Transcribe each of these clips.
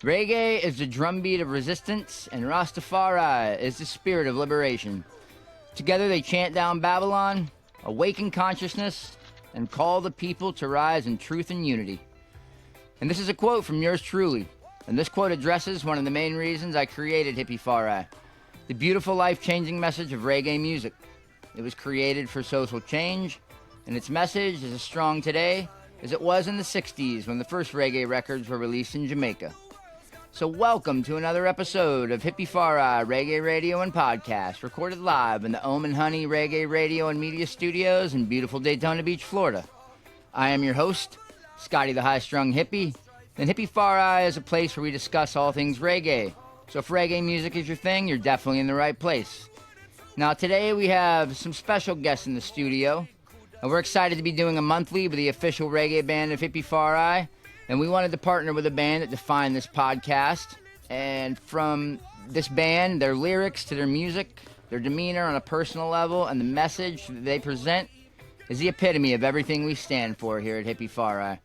Reggae is the drumbeat of resistance, and Rastafari is the spirit of liberation. Together they chant down Babylon, awaken consciousness, and call the people to rise in truth and unity. And this is a quote from yours truly. And this quote addresses one of the main reasons I created Hippie-Fari, the beautiful life-changing message of reggae music. It was created for social change, and its message is as strong today as it was in the 60s when the first reggae records were released in Jamaica. So welcome to another episode of Hippie-Fari Reggae Radio and Podcast, recorded live in the Ohm and Honey Reggae Radio and Media Studios in beautiful Daytona Beach, Florida. I am your host, Scotty the High-Strung Hippie, and Hippie-Fari is a place where we discuss all things reggae. So if reggae music is your thing, you're definitely in the right place. Now today we have some special guests in the studio, and we're excited to be doing a monthly with the official reggae band of Hippie-Fari, and we wanted to partner with a band that defined this podcast. And from this band, their lyrics to their music, their demeanor on a personal level, and the message that they present is the epitome of everything we stand for here at Hippie-Fari.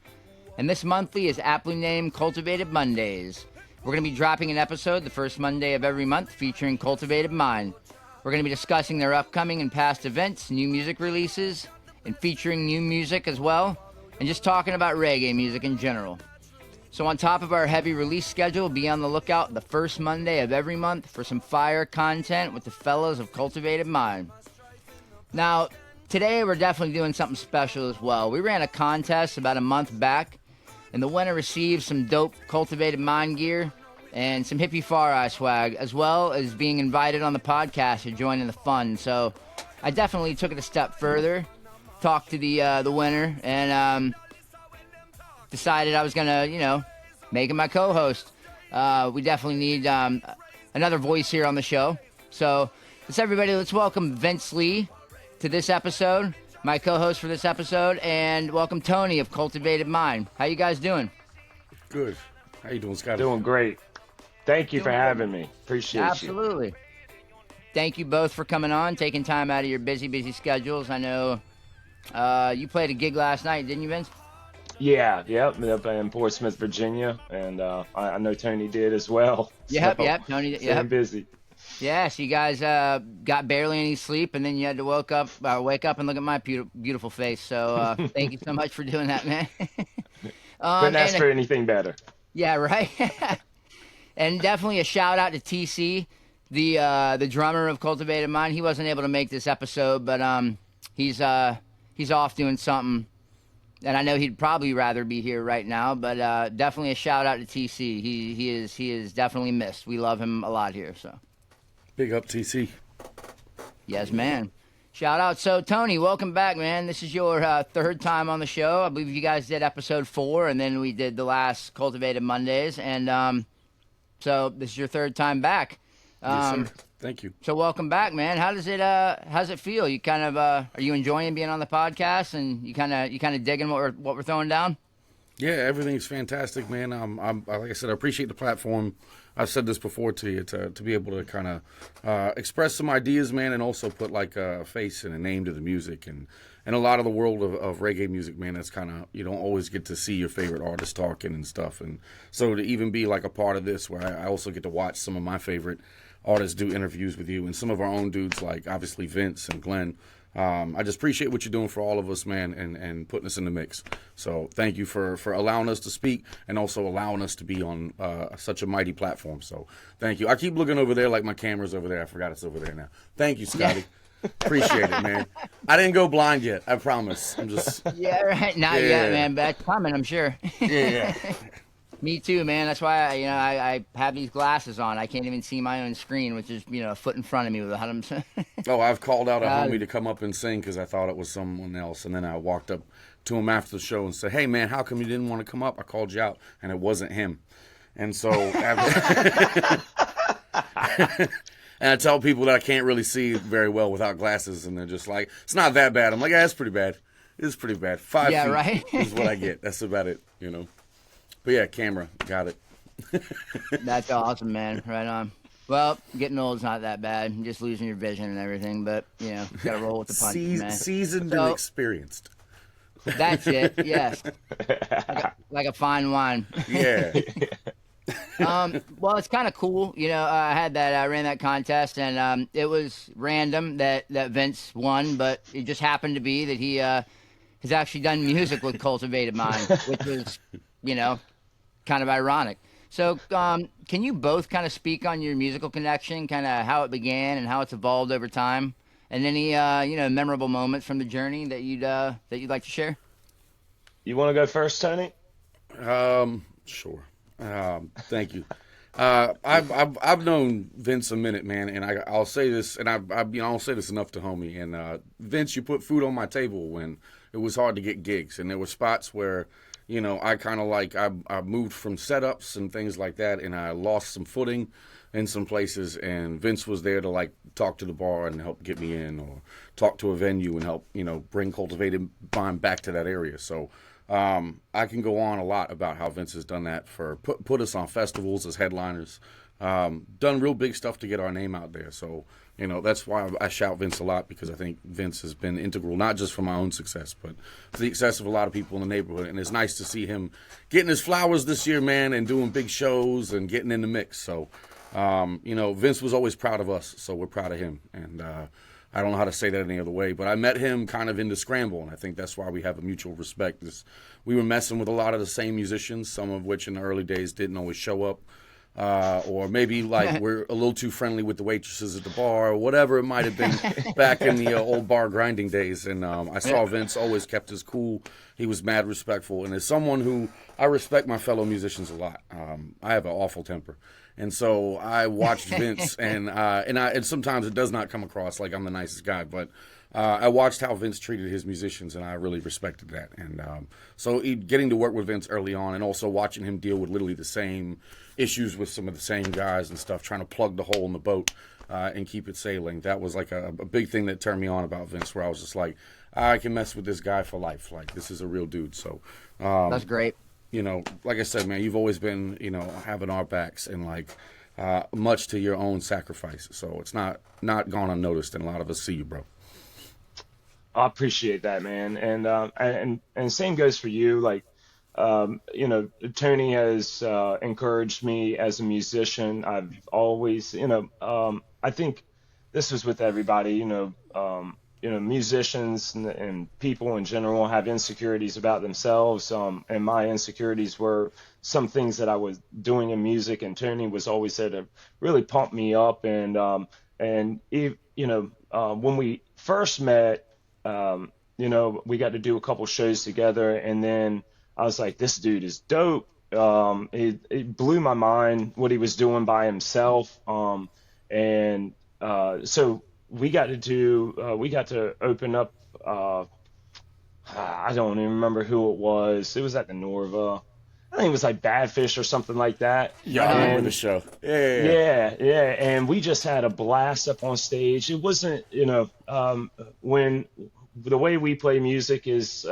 And this monthly is aptly named Cultivated Mondays. We're going to be dropping an episode the first Monday of every month featuring Cultivated Mind. We're going to be discussing their upcoming and past events, new music releases, and featuring new music as well, and just talking about reggae music in general. So on top of our heavy release schedule, be on the lookout the first Monday of every month for some fire content with the fellas of Cultivated Mind. Now, today we're definitely doing something special as well. We ran a contest about a month back, and the winner received some dope Cultivated Mind gear and some Hippie-Fari swag, as well as being invited on the podcast to join in the fun. So I definitely took it a step further, talked to the winner, and decided I was gonna, make him my co-host. We definitely need another voice here on the show. So let's welcome Vince Lee to this episode, my co-host for this episode, and welcome Tony of Cultivated Mind. How you guys doing? Good. How you doing, Scotty? Doing great. Thank you for having me. Appreciate Absolutely. Thank you both for coming on, taking time out of your busy schedules. I know you played a gig last night, didn't you, Vince? Yeah, yep. Up in Portsmouth, Virginia, and I know Tony did as well. Yep, so, Tony. Staying busy. Yeah, so you guys got barely any sleep, and then you had to wake up and look at my beautiful face. So thank you so much for doing that, man. Couldn't ask for anything better. Yeah, right. And definitely a shout out to TC, the drummer of Cultivated Mind. He wasn't able to make this episode, but he's off doing something, and I know he'd probably rather be here right now. But definitely a shout out to TC. He is definitely missed. We love him a lot here. So big up, TC. Yes, man. Shout out. So Tony, welcome back, man. This is your third time on the show. I believe you guys did episode 4, and then we did the last Cultivated Mondays, and so this is your third time back. Yes, sir. Thank you. So welcome back, man. How's it feel? You kind of are you enjoying being on the podcast, and you kind of digging what we're throwing down? Yeah, everything's fantastic, man. I'm like I said, I appreciate the platform. I've said this before to you to be able to kind of express some ideas, man, and also put like a face and a name to the music and a lot of the world of reggae music, man. That's kind of, you don't always get to see your favorite artists talking and stuff, and so to even be like a part of this, where I also get to watch some of my favorite artists do interviews with you and some of our own dudes, like obviously Vince and Glenn. I just appreciate what you're doing for all of us, man, and putting us in the mix. So thank you for allowing us to speak and also allowing us to be on such a mighty platform. So thank you. I keep looking over there like my camera's over there. I forgot it's over there now. Thank you, Scotty. Appreciate it, man. I didn't go blind yet. I promise. I'm just... Yeah, right. Not yet, man, but it's coming, I'm sure. Yeah. Me too, man. That's why I have these glasses on. I can't even see my own screen, which is a foot in front of me with 100%. Oh, I've called out a homie to come up and sing because I thought it was someone else, and then I walked up to him after the show and said, "Hey, man, how come you didn't want to come up? I called you out, and it wasn't him." And so, and I tell people that I can't really see very well without glasses, and they're just like, "It's not that bad." I'm like, "Yeah, it's pretty bad. It's pretty bad. 5 feet right. is what I get. That's about it, But yeah, camera, got it. That's awesome, man. Right on. Well, getting old is not that bad. You're just losing your vision and everything, but, got to roll with the punches, man. Seasoned and experienced. That's it, yes. Like a fine wine. Yeah. Well, it's kind of cool. I ran that contest, and it was random that Vince won, but it just happened to be that he has actually done music with Cultivated Mind, which was, kind of ironic. So, can you both kind of speak on your musical connection, kind of how it began and how it's evolved over time, and any memorable moments from the journey that you'd like to share? You want to go first, Tony? Sure. Thank you. I've known Vince a minute, man, and I'll say this, and I don't say this enough to homie. And Vince, you put food on my table when it was hard to get gigs, and there were spots where, I kind of I moved from setups and things like that, and I lost some footing in some places, and Vince was there to talk to the bar and help get me in, or talk to a venue and help bring Cultivated Mind back to that area. So. I can go on a lot about how Vince has done that for put us on festivals as headliners, done real big stuff to get our name out there. So, that's why I shout Vince a lot, because I think Vince has been integral, not just for my own success, but for the success of a lot of people in the neighborhood. And it's nice to see him getting his flowers this year, man, and doing big shows and getting in the mix. So, Vince was always proud of us, so we're proud of him. And, I don't know how to say that any other way, but I met him kind of in the scramble, and I think that's why we have a mutual respect. We were messing with a lot of the same musicians, some of which in the early days didn't always show up, or maybe we're a little too friendly with the waitresses at the bar, or whatever it might have been back in the old bar grinding days. And I saw Vince always kept his cool. He was mad respectful, and as someone who I respect my fellow musicians a lot, I have an awful temper. And so I watched Vince, and sometimes it does not come across like I'm the nicest guy, but I watched how Vince treated his musicians, and I really respected that. And so getting to work with Vince early on, and also watching him deal with literally the same issues with some of the same guys and stuff, trying to plug the hole in the boat and keep it sailing, that was like a big thing that turned me on about Vince, where I was just like, I can mess with this guy for life. Like, this is a real dude. So That's great. Like I said, man, you've always been, having our backs, and much to your own sacrifice. So it's not gone unnoticed, and a lot of us see you, bro. I appreciate that, man. And same goes for you. Tony has encouraged me as a musician. I've always, I think this was with everybody, musicians and people in general have insecurities about themselves. And my insecurities were some things that I was doing in music, and Tony was always there to really pump me up. When we first met, we got to do a couple shows together, and then I was like, this dude is dope. It blew my mind what he was doing by himself. So we got to open up, I don't even remember who it was. It was at the Norva. I think it was like Badfish or something like that. Yeah, I remember the show. Yeah. And we just had a blast up on stage. It wasn't, when the way we play music is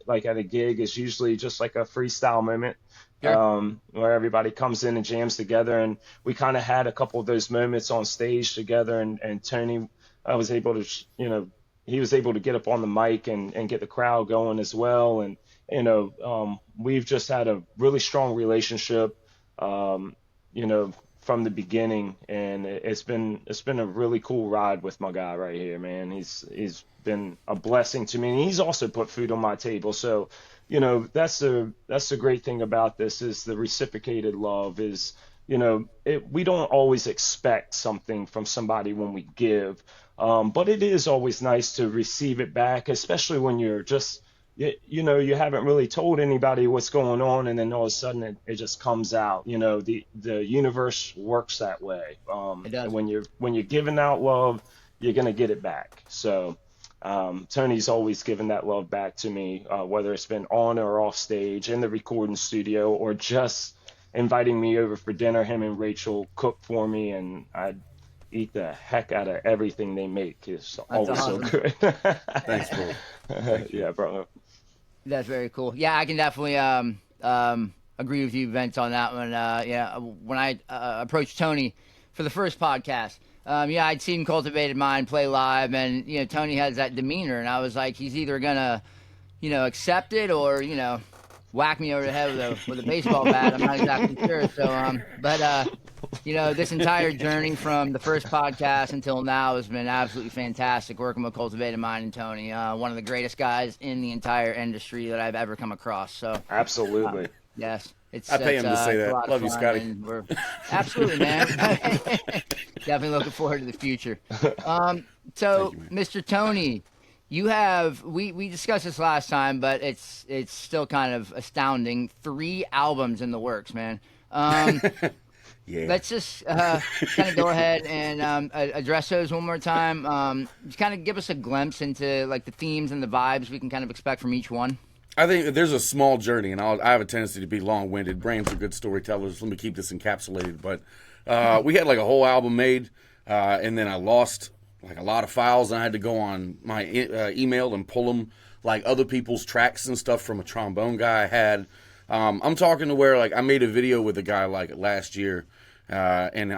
like at a gig is usually just like a freestyle moment. Sure. Where everybody comes in and jams together, and we kind of had a couple of those moments on stage together, and Tony, I was able to, he was able to get up on the mic and get the crowd going as well, and we've just had a really strong relationship, from the beginning, and it's been a really cool ride with my guy right here, man. He's been a blessing to me, and he's also put food on my table, so. That's the great thing about this is the reciprocated love is, we don't always expect something from somebody when we give, but it is always nice to receive it back, especially when you're just, you haven't really told anybody what's going on, and then all of a sudden it just comes out. The universe works that way. It does. When you're giving out love, you're gonna get it back. So. Tony's always given that love back to me, whether it's been on or off stage, in the recording studio, or just inviting me over for dinner. Him and Rachel cook for me, and I'd eat the heck out of everything they make. It's always awesome. so good. Thanks, bro. Yeah, bro. That's very cool. Yeah, I can definitely agree with you, Vince, on that one. When I approached Tony for the first podcast, I'd seen Cultivated Mind play live, and Tony has that demeanor, and I was like, he's either gonna, accept it or whack me over the head with a baseball bat. I'm not exactly sure. So, this entire journey from the first podcast until now has been absolutely fantastic. Working with Cultivated Mind and Tony, one of the greatest guys in the entire industry that I've ever come across. So, Absolutely. yes. I pay him to say it's a that. lot of Love you, fun, Scotty. and absolutely, man. Definitely looking forward to the future. So, Thank you, man. Mr. Tony, you have we discussed this last time, but it's still kind of astounding. 3 albums in the works, man. Yeah. Let's just kind of go ahead and address those one more time. Just kind of give us a glimpse into like the themes and the vibes we can kind of expect from each one. I think there's a small journey, and I have a tendency to be long-winded. Brains are good storytellers. Let me keep this encapsulated. But we had like a whole album made, and then I lost like a lot of files, and I had to go on my email and pull them, like other people's tracks and stuff from a trombone guy I had. I'm talking to where like I made a video with a guy like last year, and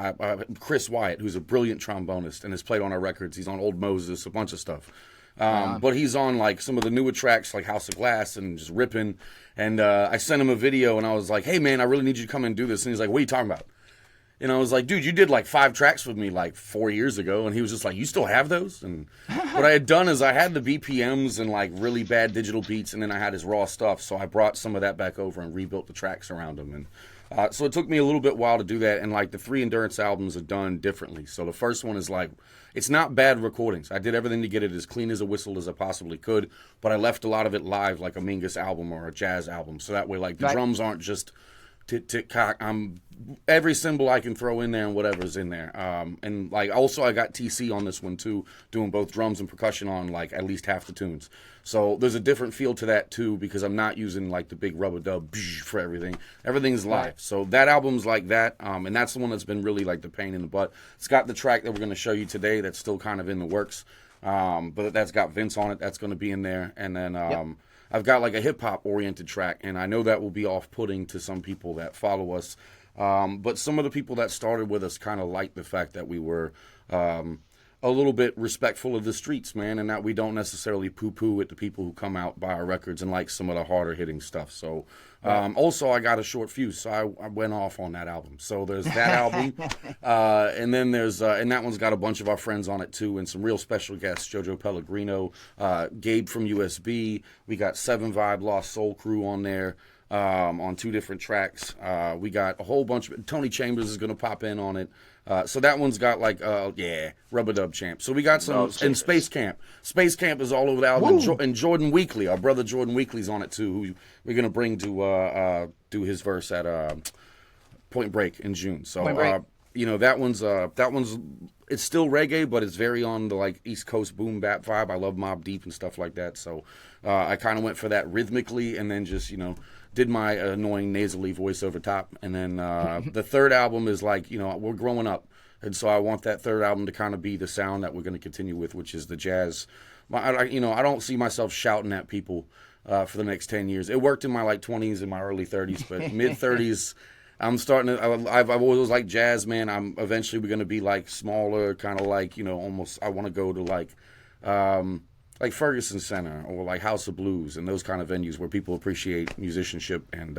Chris Wyatt, who's a brilliant trombonist and has played on our records. He's on Old Moses, a bunch of stuff. But he's on like some of the newer tracks like House of Glass and just ripping. And I sent him a video and I was like, hey man, I really need you to come and do this. And he's like, what are you talking about? And I was like, dude, you did like 5 tracks with me like 4 years ago. And he was just like, you still have those? And what I had done is I had the BPMs and like really bad digital beats, and then I had his raw stuff. So I brought some of that back over and rebuilt the tracks around them. And so it took me a little bit while to do that. And like the 3 Endurance albums are done differently. So the first one is like, it's not bad recordings. I did everything to get it as clean as a whistle as I possibly could, but I left a lot of it live like a Mingus album or a jazz album. So that way like the drums aren't just tick-tick-cock. I'm every cymbal I can throw in there and whatever's in there. And like also I got TC on this one too, doing both drums and percussion on like at least half the tunes. So there's a different feel to that too, because I'm not using like the big rubber dub for everything. Everything's live. Right. So that album's like that. And that's the one that's been really like the pain in the butt. It's got the track that we're going to show you today that's still kind of in the works. But that's got Vince on it. That's going to be in there. And then I've got like a hip hop oriented track, and I know that will be off putting to some people that follow us. But some of the people that started with us kind of liked the fact that we were a little bit respectful of the streets, man, and that we don't necessarily poo-poo at the people who come out, buy our records, and like some of the harder hitting stuff. So also I got a short fuse, so I went off on that album. So there's that album, and then there's and that one's got a bunch of our friends on it too, and some real special guests: Jojo Pellegrino, Gabe from USB. We got 7 Vibe Lost Soul Crew on there. On 2 different tracks. We got a whole bunch of Tony Chambers is going to pop in on it. So that one's got like Rubber Dub Champ. So we got some in Space Camp. Space Camp is all over the album. And Jordan Weekly, our brother Jordan Weekly's on it too, who we're going to bring to do his verse at Point Break in June. So that one's it's still reggae, but it's very on the like East Coast boom bap vibe. I love Mobb Deep and stuff like that. So I kind of went for that rhythmically, and then just did my annoying nasally voice over top. And then the third album is like, we're growing up. And so I want that third album to kind of be the sound that we're going to continue with, which is the jazz. I don't see myself shouting at people for the next 10 years. It worked in my like 20s and my early 30s, but mid 30s, I'm starting to, I've always liked jazz, man. I'm eventually we're going to be like smaller, kind of like, almost, I want to go to like Ferguson Center or like House of Blues and those kind of venues where people appreciate musicianship and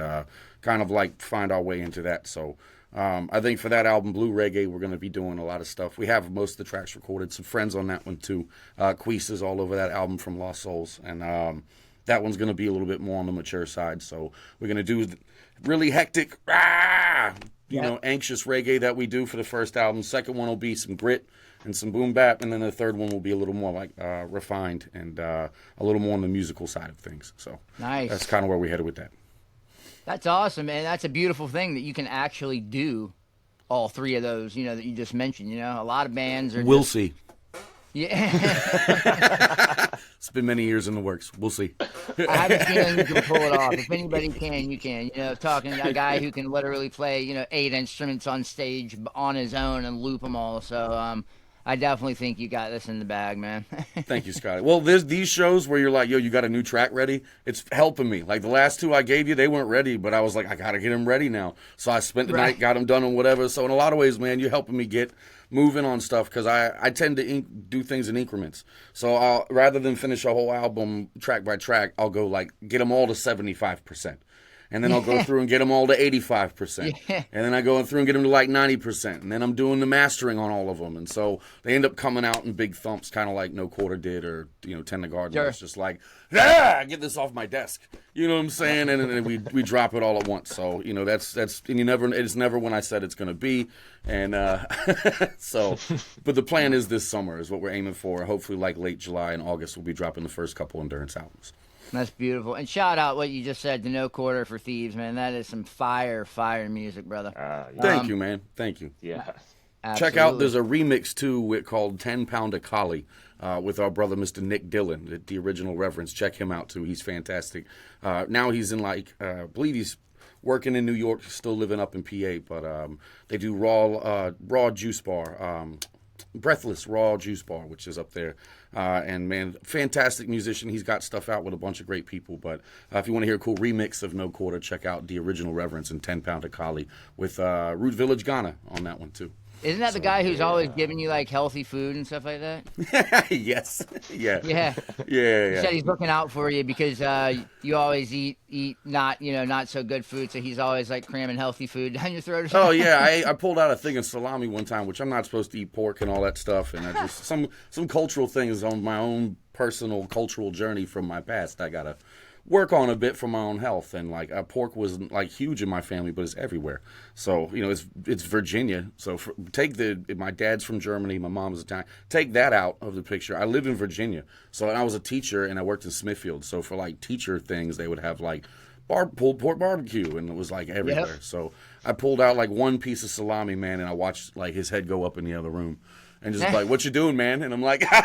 kind of like find our way into that. So I think for that album, Blue Reggae, we're going to be doing a lot of stuff. We have most of the tracks recorded, some friends on that one too. Queese is all over that album from Lost Souls. And that one's going to be a little bit more on the mature side. So we're going to do really hectic, anxious reggae that we do for the first album. Second one will be some grit and some boom bap, and then the third one will be a little more like refined and a little more on the musical side of things. So nice. That's kind of where we headed with that. That's awesome, man. That's a beautiful thing that you can actually do all 3 of those, that you just mentioned. A lot of bands are. We'll see. Yeah. It's been many years in the works. We'll see. I have a feeling you can pull it off. If anybody can, you can. Talking to a guy who can literally play, 8 instruments on stage on his own and loop them all. So I definitely think you got this in the bag, man. Thank you, Scotty. Well, there's these shows where you're like, yo, you got a new track ready? It's helping me. Like the last 2 I gave you, they weren't ready, but I was like, I got to get them ready now. So I spent the night, got them done and whatever. So in a lot of ways, man, you're helping me get moving on stuff because I tend to do things in increments. So rather than finish a whole album track by track, I'll go like get them all to 75%. and then I'll go through and get them all to 85%, Yeah. and then I go through and get them to like 90%, and then I'm doing the mastering on all of them, and so they end up coming out in big thumps, kind of like No Quarter did, or Ten the Garden. Sure. It's just like, get this off my desk. You know what I'm saying? And then we drop it all at once. So that's and it's never when I said it's going to be, and so, but the plan is this summer is what we're aiming for. Hopefully, like late July and August, we'll be dropping the first couple Endurance albums. That's beautiful. And shout out what you just said to No Quarter for Thieves, man. That is some fire music, brother. Thank you, man. Thank you. Yeah. Absolutely. Check out, there's a remix too called 10 Pound of Collie with our brother Mr. Nick Dillon, the original Reverence. Check him out too. He's fantastic. Now he's in I believe he's working in New York, still living up in PA, but they do raw juice bar, Breathless Raw Juice Bar, which is up there. And man, fantastic musician. He's got stuff out with a bunch of great people. But if you want to hear a cool remix of No Quarter, check out the original Reverence and 10 Pound of Collie with Root Village Ghana on that one too. Isn't that the guy who's always giving you like healthy food and stuff like that? Yes. Yeah. Yeah. Yeah. He said he's looking out for you because you always eat not so good food, so he's always like cramming healthy food down your throat or something. Oh yeah, I pulled out a thing of salami one time, which I'm not supposed to eat pork and all that stuff, and I just some cultural things on my own personal cultural journey from my past. I gotta work on a bit for my own health, and like pork wasn't like huge in my family, but it's everywhere. So it's Virginia. So my dad's from Germany, my mom's Italian. Take that out of the picture. I live in Virginia, so I was a teacher and I worked in Smithfield. So for like teacher things, they would have like pulled pork barbecue, and it was like everywhere. Yep. So I pulled out like one piece of salami, man, and I watched like his head go up in the other room. And just like, what you doing, man? And I'm like, you can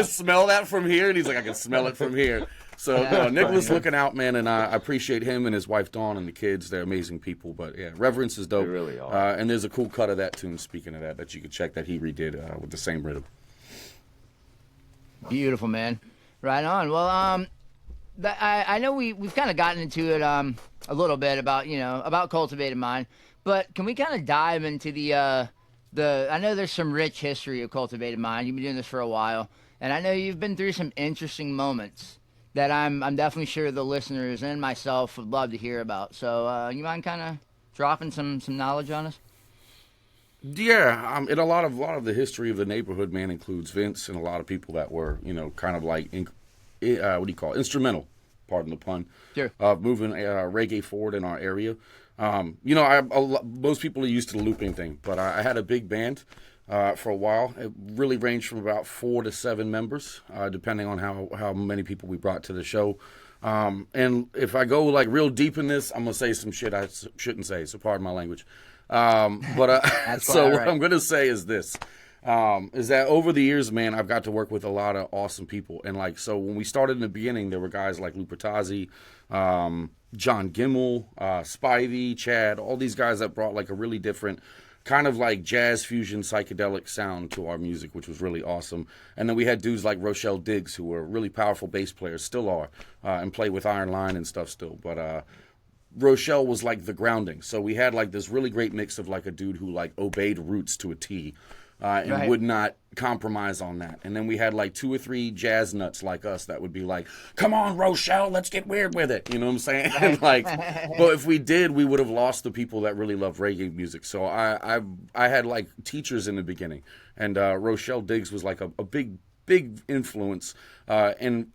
smell that from here? And he's like, I can smell it from here. So Nicholas looking out, man, and I appreciate him and his wife Dawn and the kids. They're amazing people. But yeah, Reverence is dope. They really are. And there's a cool cut of that tune, speaking of that you could check that he redid with the same rhythm. Beautiful, man. Right on. Well, I know we've kind of gotten into it a little bit about Cultivated Mind. But can we kind of dive into the I know there's some rich history of Cultivated Mind. You've been doing this for a while, and I know you've been through some interesting moments that I'm definitely sure the listeners and myself would love to hear about. So you mind kind of dropping some knowledge on us? Yeah, and a lot of the history of the neighborhood, man, includes Vince and a lot of people that were kind of like instrumental, pardon the pun, sure, of moving reggae forward in our area. Most people are used to the looping thing, but I had a big band for a while. It really ranged from about 4 to 7 members, depending on how many people we brought to the show. And if I go like real deep in this, I'm gonna say some shit I shouldn't say, so pardon my language. So what I'm gonna say is this. Is that over the years, man, I've got to work with a lot of awesome people. And so when we started in the beginning, there were guys like Lupatazzi, John Gimmel, Spivey, Chad, all these guys that brought like a really different kind of like jazz fusion psychedelic sound to our music, which was really awesome. And then we had dudes like Rochelle Diggs, who were really powerful bass players, still are, and play with Iron Line and stuff still. But Rochelle was like the grounding. So we had like this really great mix of like a dude who like obeyed roots to a T. And would not compromise on that. And then we had like 2 or 3 jazz nuts like us that would be like, come on, Rochelle, let's get weird with it. You know what I'm saying? And but if we did, we would have lost the people that really love reggae music. So I had like teachers in the beginning. And Rochelle Diggs was like a big influence. And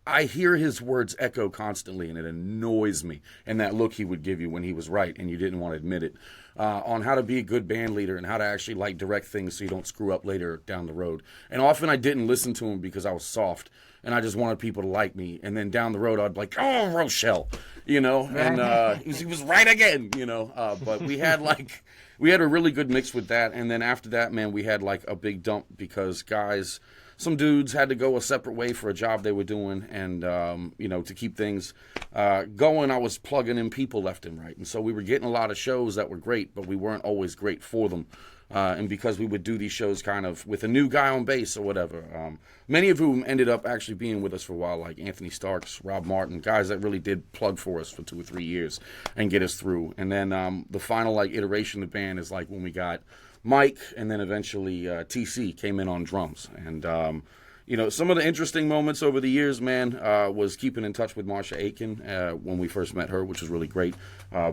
I hear his words echo constantly, and it annoys me. And that look he would give you when he was right and you didn't want to admit it. On how to be a good band leader and how to actually like direct things so you don't screw up later down the road. And often I didn't listen to him because I was soft and I just wanted people to like me. And then down the road I'd be like, oh, Rochelle, and he was right again, but we had a really good mix with that. And then after that, man, we had like a big dump because some dudes had to go a separate way for a job they were doing, and to keep things going, I was plugging in people left and right, and so we were getting a lot of shows that were great, but we weren't always great for them, and because we would do these shows kind of with a new guy on bass or whatever, many of whom ended up actually being with us for a while, like Anthony Starks, Rob Martin, guys that really did plug for us for 2 or 3 years and get us through. And then the final like iteration of the band is like when we got Mike, and then eventually TC came in on drums. And some of the interesting moments over the years, man, was keeping in touch with Marsha Aiken when we first met her, which was really great.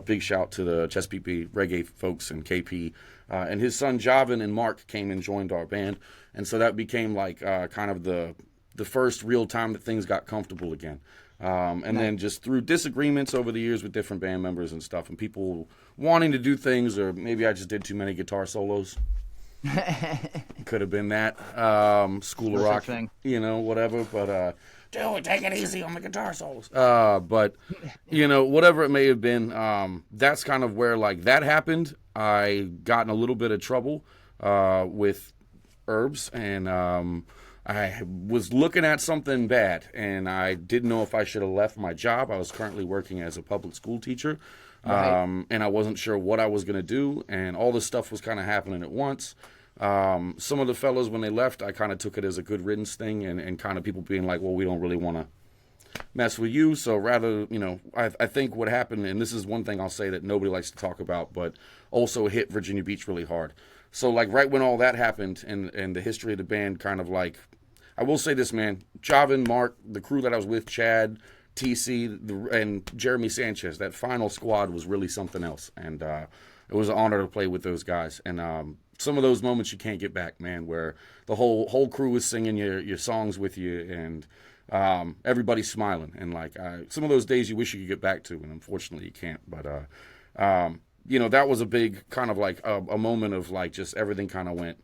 Big shout to the Chesapeake Reggae folks and KP. And his son Javin and Mark came and joined our band. And so that became like kind of the first real time that things got comfortable again. Then just through disagreements over the years with different band members and stuff, and people wanting to do things, or maybe I just did too many guitar solos. Could have been that. School of Rock, whatever. But dude, take it easy on the guitar solos. But whatever it may have been, that's kind of where like that happened. I got in a little bit of trouble with herbs, and I was looking at something bad, and I didn't know if I should have left my job. I was currently working as a public school teacher. Right. And I wasn't sure what I was going to do, and all this stuff was kind of happening at once. Some of the fellas, when they left, I kind of took it as a good riddance thing, and kind of people being like, well, we don't really want to mess with you. So rather, I think what happened, and this is one thing I'll say that nobody likes to talk about, but also hit Virginia Beach really hard. So like right when all that happened, and the history of the band kind of like, I will say this, man, Javin, Mark, the crew that I was with, Chad, TC, and Jeremy Sanchez, that final squad was really something else. And it was an honor to play with those guys. And some of those moments you can't get back, man, where the whole crew is singing your songs with you, and everybody's smiling. And like some of those days you wish you could get back to, and unfortunately you can't. But that was a big kind of like a moment of like just everything kind of went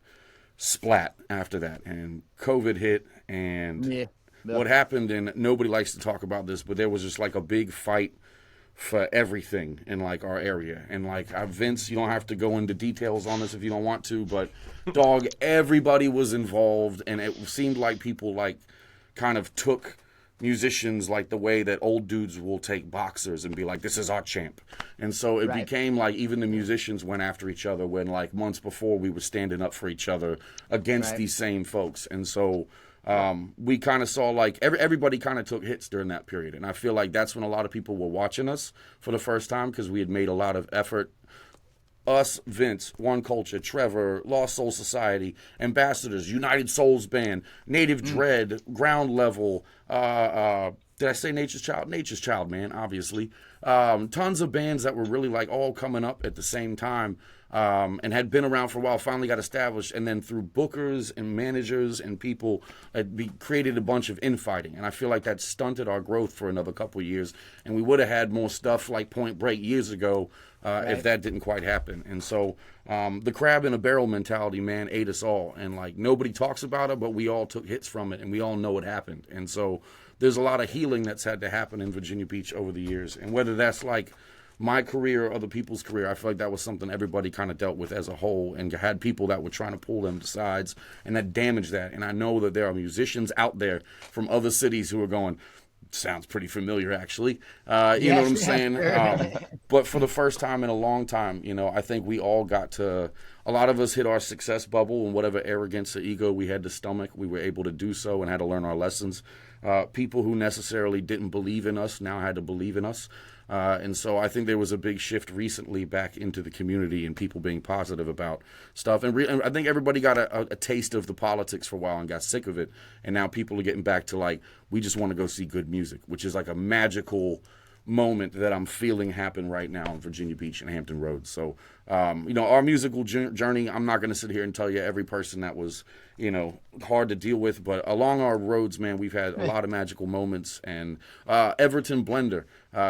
splat after that. And COVID hit, and what happened, and nobody likes to talk about this, but there was just like a big fight for everything in like our area. And like Vince, you don't have to go into details on this if you don't want to, but dog, everybody was involved, and it seemed like people like kind of took musicians like the way that old dudes will take boxers and be like, this is our champ. And so it became like even the musicians went after each other when like months before we were standing up for each other against these same folks. And so we kind of saw like everybody kind of took hits during that period. And I feel like that's when a lot of people were watching us for the first time, because we had made a lot of effort. Us, Vince, One Culture, Trevor, Lost Soul Society, Ambassadors, United Souls Band, Native Dread, Ground Level, did I say Nature's Child? Nature's Child, man, obviously. Tons of bands that were really like all coming up at the same time, and had been around for a while, finally got established, and then through bookers and managers and people, it created a bunch of infighting. And I feel like that stunted our growth for another couple of years, and we would have had more stuff like Point Break years ago if that didn't quite happen. And so the crab in a barrel mentality, man, ate us all. And like nobody talks about it, but we all took hits from it, and we all know what happened. And so there's a lot of healing that's had to happen in Virginia Beach over the years. And whether that's like my career or other people's career, I feel like that was something everybody kind of dealt with as a whole, and had people that were trying to pull them to sides, and that damaged that. And I know that there are musicians out there from other cities who are going, sounds pretty familiar, actually. You know what I'm saying? But for the first time in a long time, I think we all got to, a lot of us hit our success bubble, and whatever arrogance or ego we had to stomach, we were able to do so and had to learn our lessons. People who necessarily didn't believe in us now had to believe in us. And so I think there was a big shift recently back into the community and people being positive about stuff. And I think everybody got a taste of the politics for a while and got sick of it. And now people are getting back to like, we just want to go see good music, which is like a magical moment that I'm feeling happen right now in Virginia Beach and Hampton Roads. So, our musical journey, I'm not going to sit here and tell you every person that was, hard to deal with, but along our roads, man, we've had a lot of magical moments. And Everton Blender,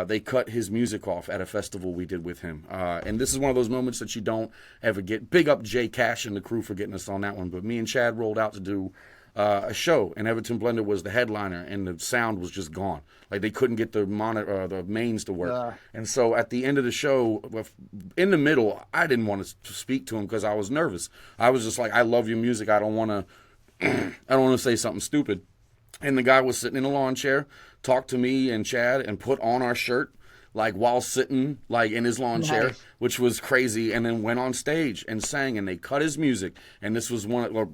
they cut his music off at a festival we did with him. And this is one of those moments that you don't ever get. Big up Jay Cash and the crew for getting us on that one. But me and Chad rolled out to do a show, and Everton Blender was the headliner, and the sound was just gone. Like they couldn't get the the mains to work. And so at the end of the show, in the middle, I didn't want to speak to him because I was nervous. I was just like, I love your music. I don't want to say something stupid. And the guy was sitting in a lawn chair, talked to me and Chad, and put on our shirt, like while sitting like in his lawn chair, which was crazy, and then went on stage and sang, and they cut his music. And this was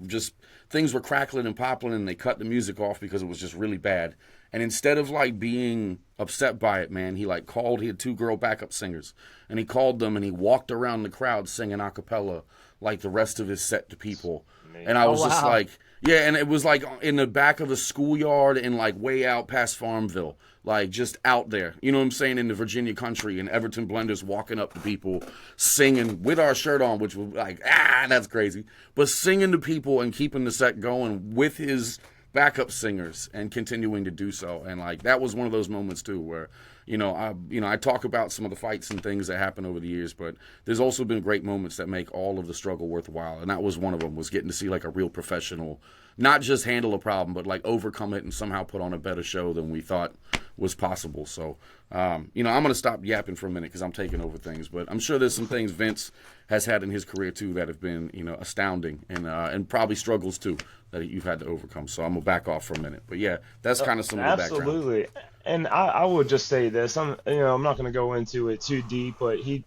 just things were crackling and popping, and they cut the music off because it was just really bad. And instead of like being upset by it, man, he had 2 girl backup singers, and he called them, and he walked around the crowd singing a cappella like the rest of his set to people. And I was just like, Yeah, and it was like in the back of a schoolyard and like way out past Farmville, like just out there. You know what I'm saying? In the Virginia country, and Everton Blenders walking up to people, singing with our shirt on, which was like, that's crazy. But singing to people and keeping the set going with his backup singers and continuing to do so. And like that was one of those moments too where I talk about some of the fights and things that happen over the years, but there's also been great moments that make all of the struggle worthwhile, and that was one of them, was getting to see like a real professional not just handle a problem, but like overcome it and somehow put on a better show than we thought was possible. So I'm going to stop yapping for a minute because I'm taking over things, but I'm sure there's some things Vince has had in his career too that have been astounding, and probably struggles too that you've had to overcome. So I'm gonna back off for a minute, but yeah, that's kind of some of the background. Absolutely. And I would just say this. I'm not going to go into it too deep, but he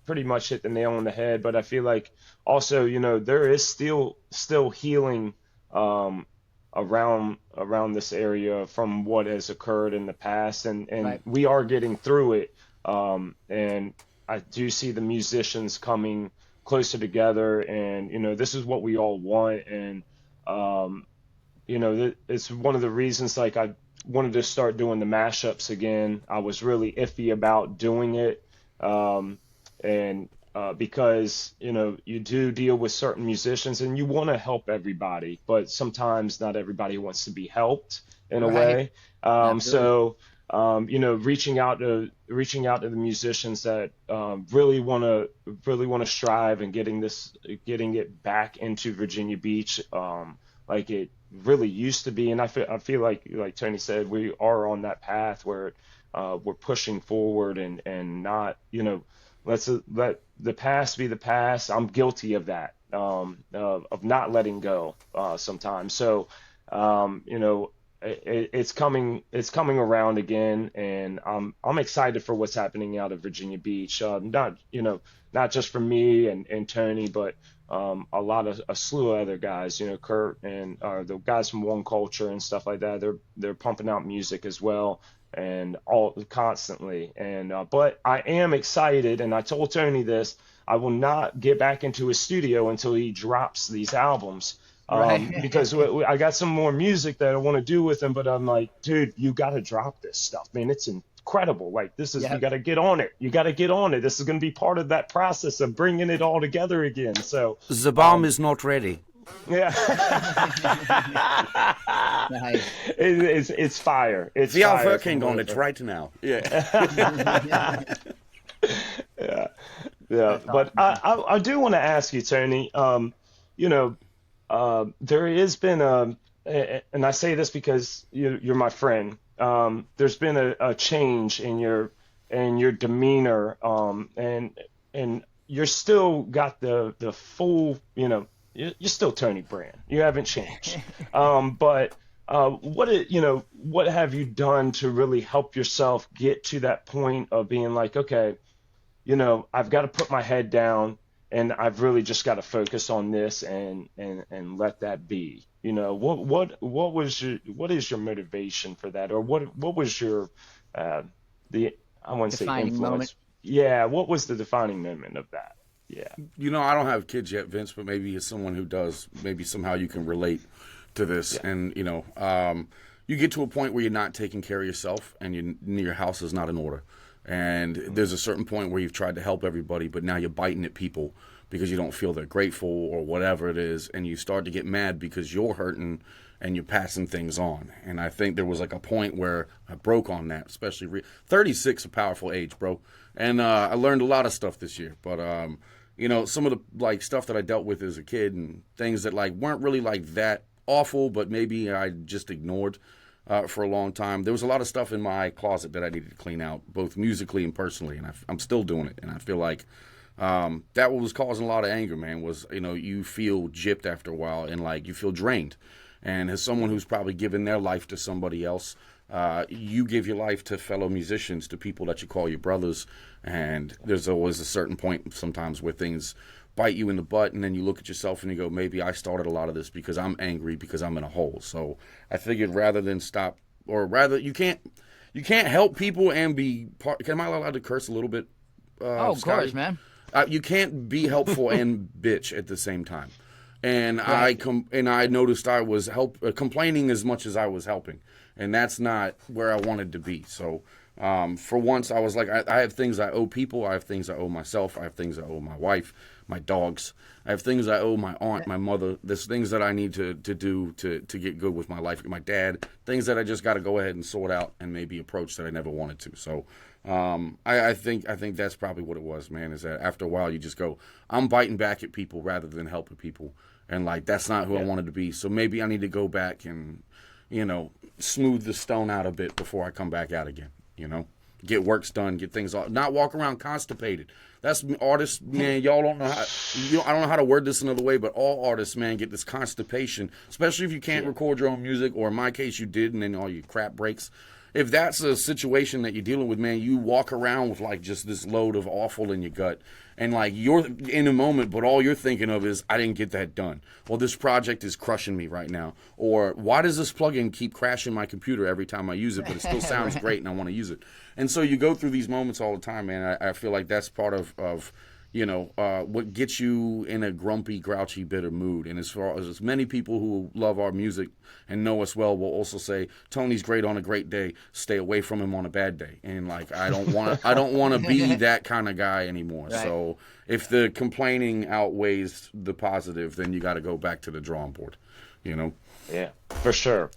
pretty much hit the nail on the head. But I feel like also, there is still healing around this area from what has occurred in the past, and Right. we are getting through it. And I do see the musicians coming closer together, and this is what we all want. And it's one of the reasons like I wanted to start doing the mashups again. I was really iffy about doing it, and because you do deal with certain musicians and you want to help everybody, but sometimes not everybody wants to be helped in a Right. way. Absolutely. So reaching out to the musicians that really want to strive and getting it back into Virginia Beach, like it really used to be. And I feel like Tony said, we are on that path where we're pushing forward, and not, let's let the past be the past. I'm guilty of that, of not letting go sometimes. So it's coming around again, and I'm excited for what's happening out of Virginia Beach. Not just for me and Tony, but a slew of other guys. Kurt and the guys from One Culture and stuff like that. They're pumping out music as well, and all constantly. And but I am excited, and I told Tony this. I will not get back into his studio until he drops these albums. Right. Because I got some more music that I want to do with him, but I'm like, dude, you got to drop this stuff, man. It's incredible. Like, you Yep. got to get on it. You got to get on it. This is going to be part of that process of bringing it all together again. So The bomb is not ready. yeah, Nice. it's fire. It's The fire working from on it whatever. right now. Yeah. Yeah, yeah. But I do want to ask you, Tony. There has been and I say this because you're my friend. There's been a change in your demeanor, and you're still got the full, you're still Tony Brand. You haven't changed. But what have you done to really help yourself get to that point of being like, okay, I've got to put my head down, and I've really just got to focus on this and let that be. What is your motivation for that, or what was your I want to say Defining influence? moment. Yeah, what was the defining moment of that? Yeah. I don't have kids yet, Vince, but maybe as someone who does, maybe somehow you can relate to this. Yeah. And, you get to a point where you're not taking care of yourself, and your house is not in order. And there's a certain point where you've tried to help everybody, but now you're biting at people because you don't feel they're grateful or whatever it is. And you start to get mad because you're hurting and you're passing things on. And I think there was like a point where I broke on that, especially 36, a powerful age, bro. And I learned a lot of stuff this year. But, some of the like stuff that I dealt with as a kid and things that like weren't really like that awful, but maybe I just ignored for a long time. There was a lot of stuff in my closet that I needed to clean out, both musically and personally, and I'm still doing it. And I feel like that was causing a lot of anger, man, was, you feel gypped after a while, and like you feel drained. And as someone who's probably given their life to somebody else, you give your life to fellow musicians, to people that you call your brothers, and there's always a certain point sometimes where things bite you in the butt, and then you look at yourself and you go, maybe I started a lot of this because I'm angry, because I'm in a hole. So I figured rather than stop, or rather, you can't help people and be part. Am I allowed to curse a little bit? Of Scotty? course, man. You can't be helpful and bitch at the same time. and Right. I noticed I was complaining as much as I was helping, and that's not where I wanted to be. So for once, I was like, I have things I owe people, I have things I owe myself, I have things I owe my wife, my dogs, I have things I owe my aunt, my mother. There's things that I need to do to get good with my life, my dad, things that I just got to go ahead and sort out and maybe approach that I never wanted to. So I think that's probably what it was, man, is that after a while you just go, I'm biting back at people rather than helping people. And like, that's not who I wanted to be. So maybe I need to go back and, smooth the stone out a bit before I come back out again, get works done, get things off, not walk around constipated. That's artists, man. Y'all don't know how. I don't know how to word this another way, but all artists, man, get this constipation, especially if you can't record your own music, or in my case, you did, and then all your crap breaks. If that's a situation that you're dealing with, man, you walk around with like just this load of awful in your gut, and like you're in a moment, but all you're thinking of is, I didn't get that done, or this project is crushing me right now, or why does this plugin keep crashing my computer every time I use it, but it still sounds great and I want to use it. And so you go through these moments all the time, man. I feel like that's part of what gets you in a grumpy, grouchy, bitter mood. And as far as many people who love our music and know us well will also say, Tony's great on a great day, stay away from him on a bad day. And like, I don't want to be that kind of guy anymore. Right. So if the complaining outweighs the positive, then you got to go back to the drawing board, Yeah, for sure.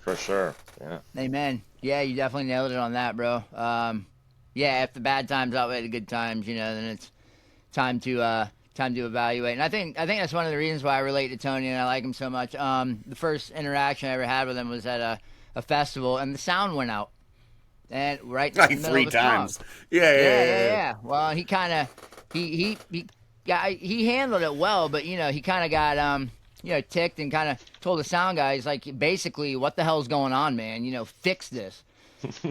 Yeah. Amen. Yeah, you definitely nailed it on that, bro. If the bad times outweigh the good times, then it's time to evaluate. And I think that's one of the reasons why I relate to Tony and I like him so much. The first interaction I ever had with him was at a festival, and the sound went out. And right like in the 3 times. Song. Yeah. Well, he kind of he handled it well, but he kind of got ticked and kind of told the sound guy, he's like, basically, what the hell's going on, man? Fix this.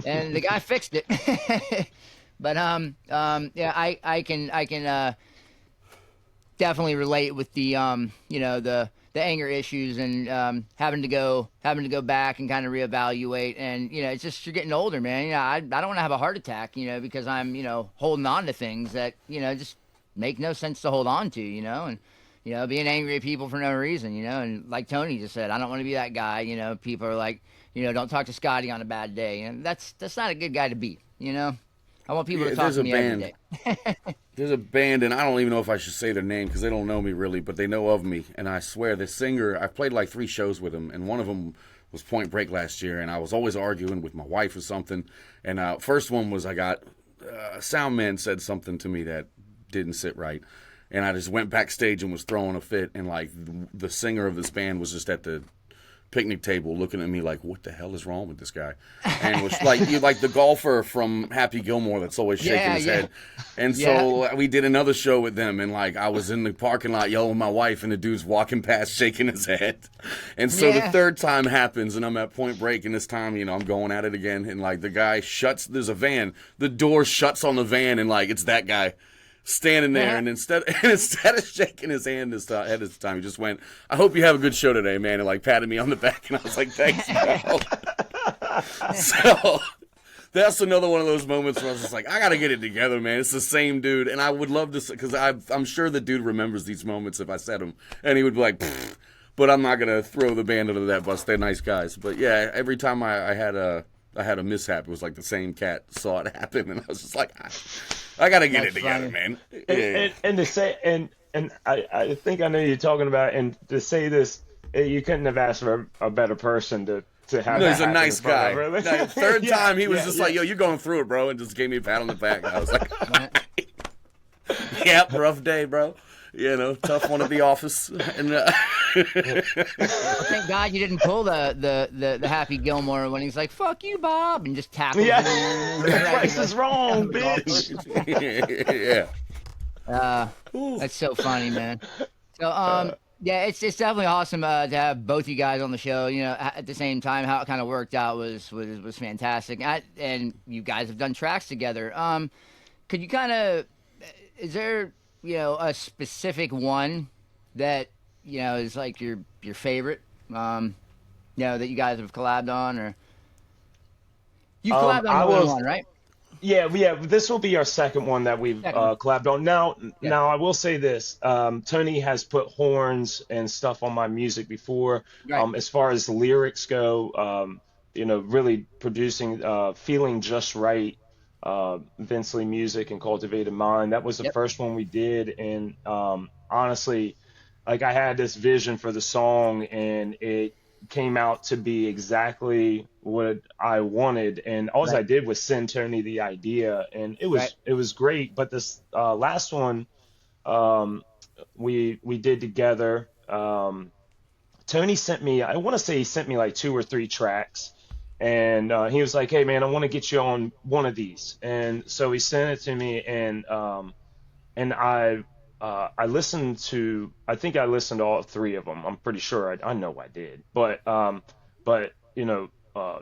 And the guy fixed it. But I can definitely relate with the the anger issues and having to go back and kind of reevaluate. And it's just, you're getting older, man. I don't want to have a heart attack, because I'm holding on to things that just make no sense to hold on to, and being angry at people for no reason, and like Tony just said, I don't want to be that guy. People are like, don't talk to Scotty on a bad day, and that's not a good guy to be. I want people to talk to me every day. There's a band, and I don't even know if I should say their name because they don't know me really, but they know of me. And I swear, the singer, I played like 3 shows with him, and one of them was Point Break last year, and I was always arguing with my wife or something. And first one was, I got sound man said something to me that didn't sit right, and I just went backstage and was throwing a fit, and like the singer of this band was just at the picnic table looking at me like, what the hell is wrong with this guy? And was like the golfer from Happy Gilmore that's always shaking his head. And so we did another show with them, and like I was in the parking lot yelling at my wife, and the dude's walking past shaking his head. And so the third time happens, and I'm at Point Break, and this time I'm going at it again, and like the guy there's a van, the door shuts on the van, and like it's that guy standing there, and instead of shaking his hand this time, he just went, I hope you have a good show today, man, and like patted me on the back, and I was like, thanks, bro. So that's another one of those moments where I was just like, I gotta get it together, man. It's the same dude, and I would love to, because I'm sure the dude remembers these moments if I said them, and he would be like, pfft. But I'm not gonna throw the band under that bus. They're nice guys. But yeah, every time I had a mishap, it was like the same cat saw it happen, and I was just like, I gotta get it together, man. And to say, and I think I know you're talking about, and to say this, you couldn't have asked for a better person to have. No, he's a nice guy. Really. Third time, he was just like, yo, you're going through it, bro, and just gave me a pat on the back. I was like, yep, rough day, bro. Tough one at the office. And well, thank God you didn't pull the Happy Gilmore when he's like, fuck you, Bob, and just tap him. The price is wrong, bitch. That's so funny, man. So, it's definitely awesome to have both you guys on the show. At the same time, how it kind of worked out was fantastic. And you guys have done tracks together. Could you kind of, is there a specific one that is like your favorite, that you guys have collabed on, or you collabed on more than one, right? Yeah. This will be our second one that we've Second one. collabed on. Now, Yeah. I will say this: Tony has put horns and stuff on my music before. Right. As far as the lyrics go, really producing, feeling just right. Vince Lee music and Cultivated Mind. That was the Yep. first one we did, and honestly, like I had this vision for the song, and it came out to be exactly what I wanted. And all Right. I did was send Tony the idea, and Right. it was great. But this last one um, we did together. Tony sent me, I want to say he sent me like two or three tracks. And he was like, "Hey man, I want to get you on one of these." And so he sent it to me, and I listened to, I think I listened to all three of them. I'm pretty sure I know I did. But the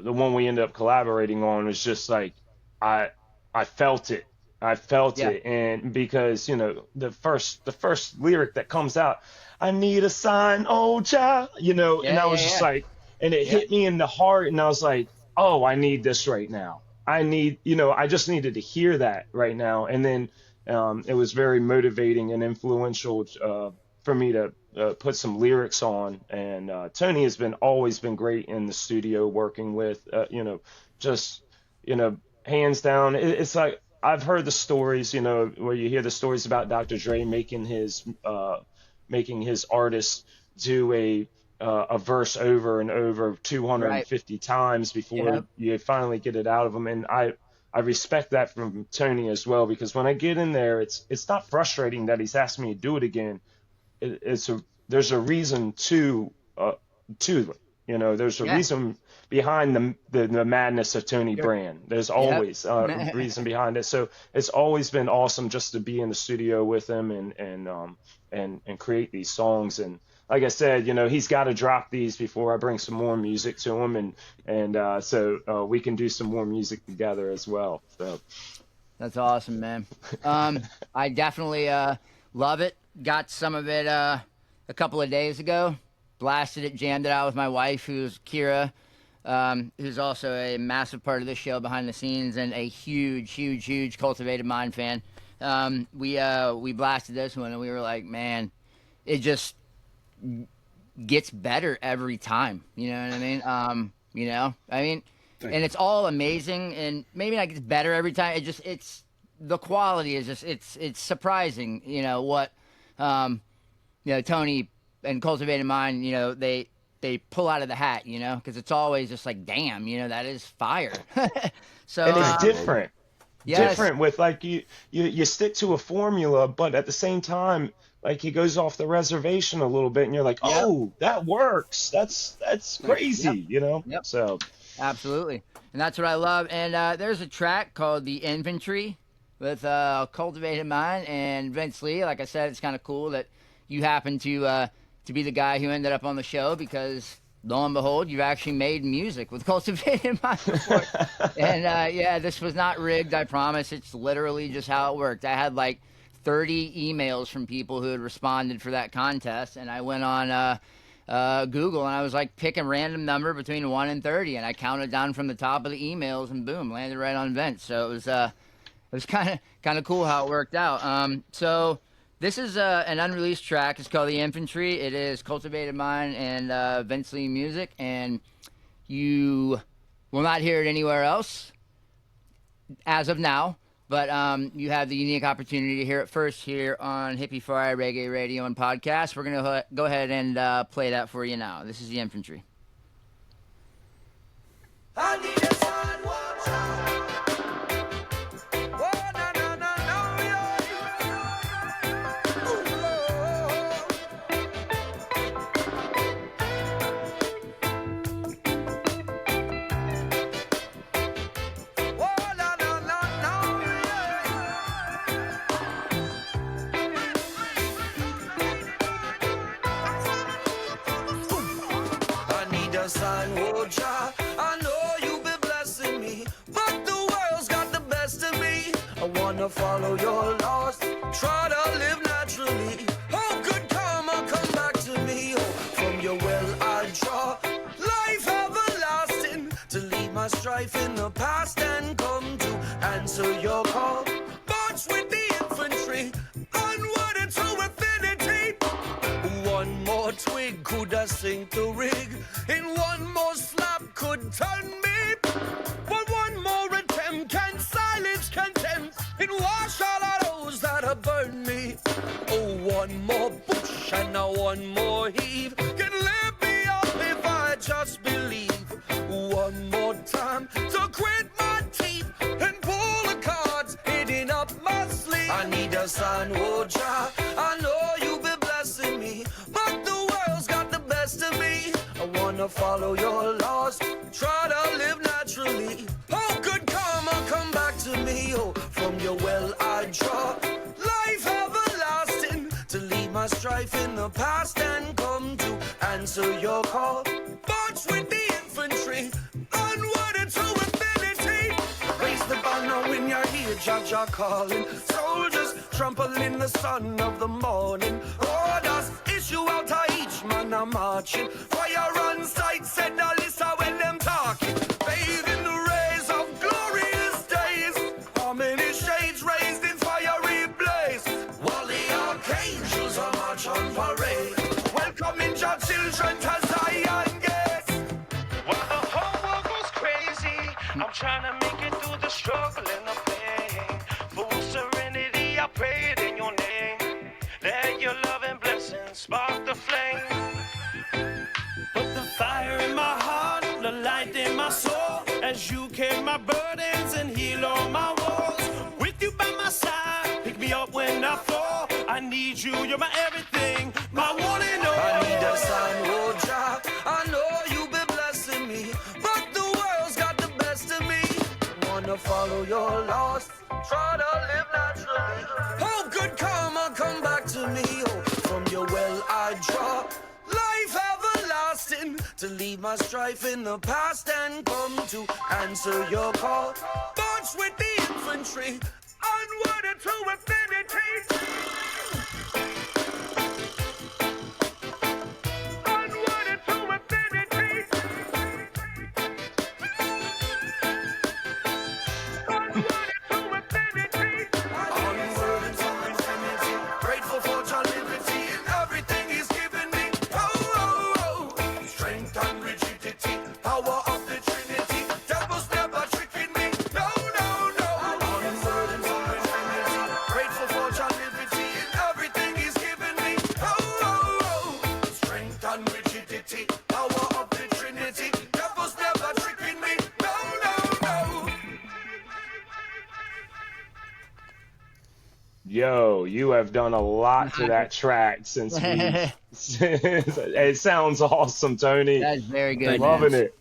one we ended up collaborating on was just like I I felt it. I felt Yeah. it, and because the first lyric that comes out, I need a sign, oh child, and Yeah. I Yeah. was just Yeah. like, and it Yep. hit me in the heart, and I was like, oh, I need this right now. I just needed to hear that right now. And then it was very motivating and influential for me to put some lyrics on. And Tony has been always been great in the studio working with, just, hands down. It's like I've heard the stories, where you hear the stories about Dr. Dre making his artists do a verse over and over Right. 250 times before Yep. you finally get it out of them. And I respect that from Tony as well, because when I get in there, it's not frustrating that he's asked me to do it again. There's a reason to there's a Yeah. reason behind the madness of Tony Sure. Brand. There's Yep. always a reason behind it. So it's always been awesome just to be in the studio with him and create these songs. And like I said, he's got to drop these before I bring some more music to him, and we can do some more music together as well. So That's awesome, man. I definitely love it. Got some of it a couple of days ago. Blasted it, jammed it out with my wife, who's Kira, who's also a massive part of this show behind the scenes and a huge, huge, huge Cultivated Mind fan. We blasted this one and we were like, man, it just gets better every time. You know what I mean? And it's all amazing, and maybe not gets better every time. It's the quality is just it's surprising. What Tony and Cultivated Mind, they pull out of the hat, because it's always just like, damn, that is fire. So and it's different. yes, Different with like you stick to a formula, but at the same time, like he goes off the reservation a little bit, and you're like, yep, oh, that works. That's yep, crazy, yep, So absolutely, and that's what I love. And there's a track called "The Infantry" with Cultivated Mind and Vince Lee. Like I said, it's kind of cool that you happen to be the guy who ended up on the show, because lo and behold, you've actually made music with Cultivated Mind before. And yeah, this was not rigged, I promise. It's literally just how it worked. I had like 30 emails from people who had responded for that contest, and I went on Google and I was like, pick a random number between 1 and 30, and I counted down from the top of the emails, and boom, landed right on Vince. So it was kind of cool how it worked out. So this is an unreleased track. It's called "The Infantry." It is Cultivated Mind and Vince Lee music, and you will not hear it anywhere else as of now. But you have the unique opportunity to hear it first here on Hippie-Fari Reggae Radio and Podcast. We're going to go ahead and play that for you now. This is "The Infantry." I need a sign, watch out. Oh, no, no, no, no, yeah. Ooh, oh, oh, no, no, no, no, yeah. I need a sign, watch out. I know you've been blessing me, but the world's got the best of me. I wanna follow your laws, try to live naturally. Oh, good karma, come back to me. Oh, from your well I draw life everlasting to leave my strife in the past and come to answer your call. March with the infantry, onward into infinity. One more twig could I sink the rig, in one more slap could turn me. But one more attempt can silence contempt and wash all of those that have burned me. Oh, one more push and now one more heave can lift me up if I just believe. One more time to quit my teeth and pull the cards hidden up my sleeve. I need a sign, oh Jah, I know you've been blessing me, but the world's got the best of me. I wanna follow your laws, try to live naturally. Oh, good karma, come back to me. Oh, from your well I draw life everlasting, to leave my strife in the past and come to answer your call. March with the infantry, onward into infinity. Raise the banner when you're here, Jah Jah calling. Soldiers trampling the sun of the morning. Orders issue out to each man a marching. Fire on sight, said now listen when them talking. Bathe in the rays of glorious days. How many shades raised in fiery blaze? While the archangels are march on parade. Welcoming Jah children to Zion gates. While the whole world goes crazy, I'm trying to make it through the struggle and the pain. For serenity, I pray it in your name. Let your love and blessings spark the flame. Put the fire in my heart, the light in my soul, as you carry my burdens and heal all my woes. With you by my side, pick me up when I fall. I need you, you're my everything, my one and all. I need a sign, oh Jah, I know you've been blessing me, but the world's got the best of me. Wanna follow your laws, try to live naturally. Oh, good karma, come back to me. Oh, from your well I draw life everlasting, to leave my strife in the past and come to answer your call. March with the infantry, onward into infinity. Onward into infinity. Onward into infinity. Onward into infinity. Grateful for Jah liberty and everything He's given me. Oh, oh, oh. Strength and rigidity, power of the Trinity. Devils never tricking me. No, no, no. Onward into infinity. Grateful for Jah liberty and everything He's given me. Oh, oh, oh. Strength and rigidity, power of the Trinity. Devils never tricking me. No, no, no. Yo, you have done a lot to that track since we. It sounds awesome, Tony. That's very good. Thank you. man. Loving it.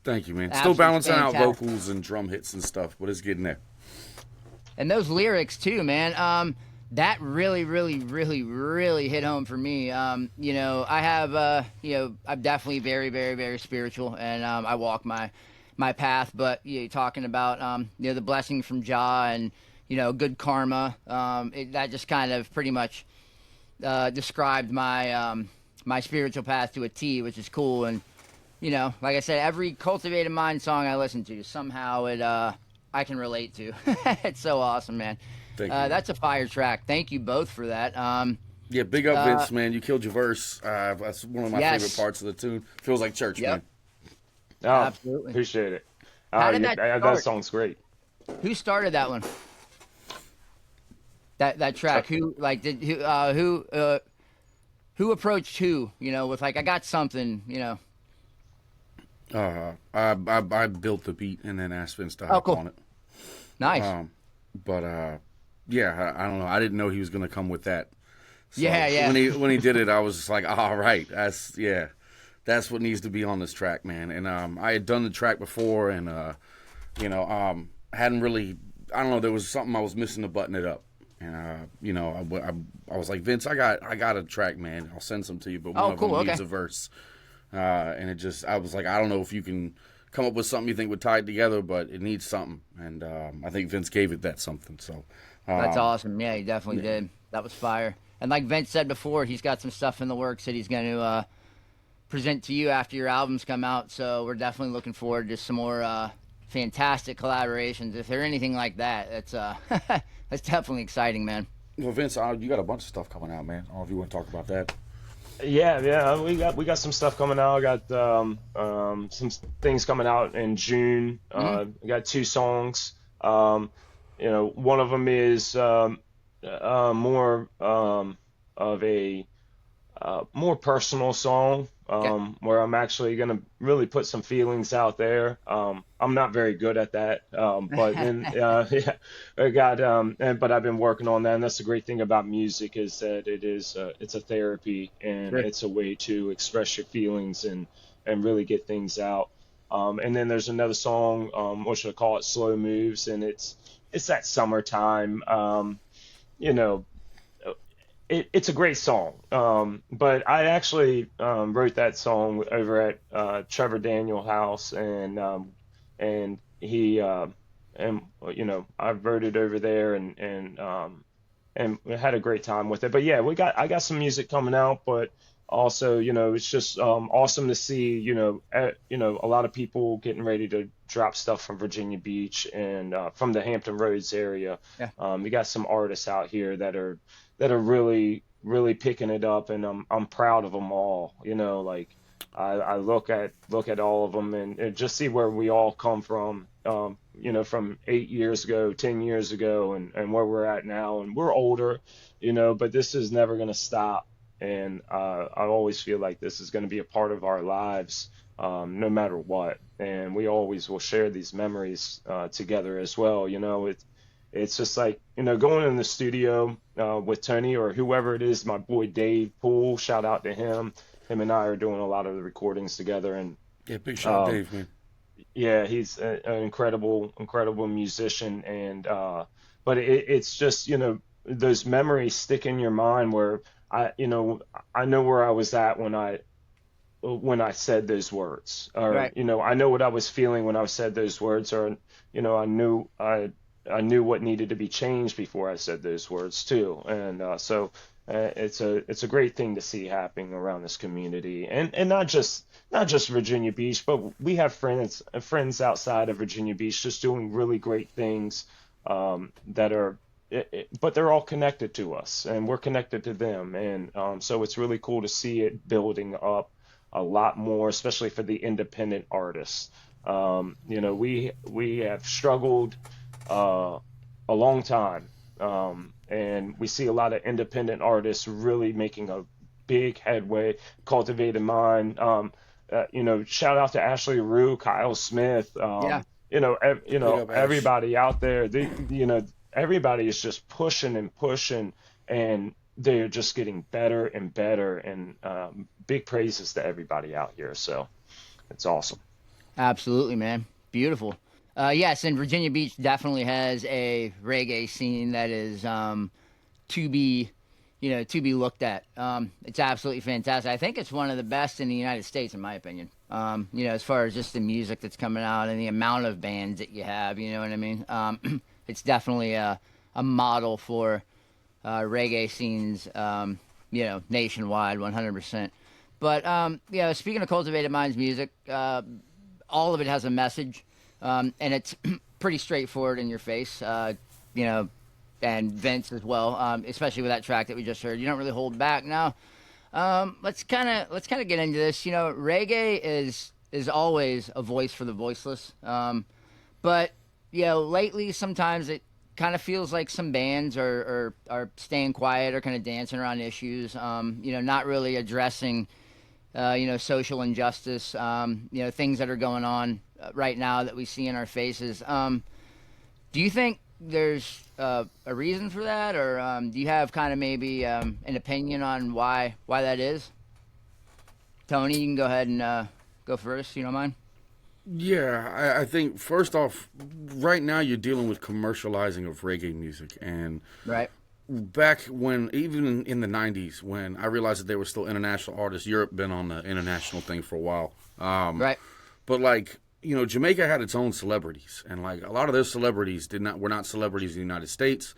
Thank you, man. Absolutely Still balancing out fantastic. vocals and drum hits and stuff, but it's getting there. And those lyrics too, man. That really, really, really, really hit home for me. You know, I have, you know, I'm definitely very, very, very spiritual, and I walk my path. But you know, talking about, you know, the blessing from Jah and you know, good karma. That just kind of pretty much described my my spiritual path to a T, which is cool. And you know, like I said, every Cultivated Mind song I listen to, somehow it I can relate to. It's so awesome, man. Thank you. That's a fire track. Thank you both for that. Yeah, big up Vince, man. You killed your verse. That's one of my Yes. favorite parts of the tune. Feels like church, Yep. man. Oh, Absolutely. appreciate it. How did that that start? song's great. Who started that one? That track. Who like did who approached who? You know, with like I got something. You know. I built the beat and then asked Vince to hop cool. on it. Nice. But yeah, I don't know. I didn't know he was gonna come with that. So Yeah. When he did it, I was just like, all right, that's what needs to be on this track, man. And I had done the track before, and hadn't really. I don't know. There was something I was missing to button it up. And I was like, Vince, I got a track, man. I'll send some to you, but one of them needs a verse. And I was like, I don't know if you can come up with something you think would tie it together, but it needs something. And I think Vince gave it that something. So That's awesome. Yeah, he definitely did. That was fire. And like Vince said before, he's got some stuff in the works that he's going to present to you after your albums come out. So we're definitely looking forward to some more fantastic collaborations. If they're anything like that, that's that's definitely exciting, man. Well, Vince, you got a bunch of stuff coming out, man. I don't know if you want to talk about that. Yeah, we got some stuff coming out. I got some things coming out in June. We got 2 songs. One of them is more of a more personal song, Okay. where I'm actually gonna really put some feelings out there. I'm not very good at that, but then yeah, I got but I've been working on that, and that's the great thing about music is that it's a therapy and Sure. it's a way to express your feelings and really get things out. And then there's another song, what should I call it, Slow Moves, and it's that summertime. You know, it's a great song. But I actually wrote that song over at Trevor Daniel House, and he and I wrote it over there, and we had a great time with it. But yeah, I got some music coming out, but also, it's just awesome to see, a lot of people getting ready to drop stuff from Virginia Beach and from the Hampton Roads area. Yeah. We got some artists out here that are really really picking it up, and I'm proud of them all. Like I look at all of them and just see where we all come from. From 8 years ago, 10 years ago, and where we're at now, and we're older, but this is never going to stop. And I always feel like this is going to be a part of our lives, no matter what. And we always will share these memories together as well. It's just like, going in the studio with Tony or whoever it is, my boy Dave Poole, shout out to him. Him and I are doing a lot of the recordings together. And Yeah, big shout out Dave, man. yeah, he's an incredible musician. And but it's just, those memories stick in your mind where I know where I was at when I said those words, or Right. I know what I was feeling when I said those words, or I knew what needed to be changed before I said those words too. And so it's a great thing to see happening around this community, and not just Virginia Beach, but we have friends outside of Virginia Beach just doing really great things, that are but they're all connected to us, and we're connected to them. And so it's really cool to see it building up a lot more, especially for the independent artists. We have struggled a long time, and we see a lot of independent artists really making a big headway. Cultivated Mind, shout out to Ashley Rue, Kyle Smith, Yeah. Big up, Ash. everybody out there. Everybody is just pushing and pushing, and they're just getting better and better. And big praises to everybody out here. So it's awesome. Absolutely, man. Beautiful. Yes, and Virginia Beach definitely has a reggae scene that is to be looked at. It's absolutely fantastic. I think it's one of the best in the United States, in my opinion. As far as just the music that's coming out and the amount of bands that you have, you know what I mean? It's definitely a model for reggae scenes, nationwide, 100%. But speaking of Cultivated Minds music, all of it has a message, and it's pretty straightforward in your face. And Vince as well, especially with that track that we just heard. You don't really hold back. Now, let's kind of get into this. Reggae is always a voice for the voiceless. But lately sometimes it kind of feels like some bands are staying quiet or kind of dancing around issues. Not really addressing social injustice. Things that are going on right now that we see in our faces. Do you think there's a reason for that, or do you have kind of maybe an opinion on why that is? Tony, you can go ahead and go first. You don't mind? Yeah, I think first off, right now you're dealing with commercializing of reggae music, and Right. back when, even in the 90s, when I realized that there were still international artists, Europe been on the international thing for a while. Right. But Jamaica had its own celebrities, and like a lot of those celebrities were not celebrities in the United States,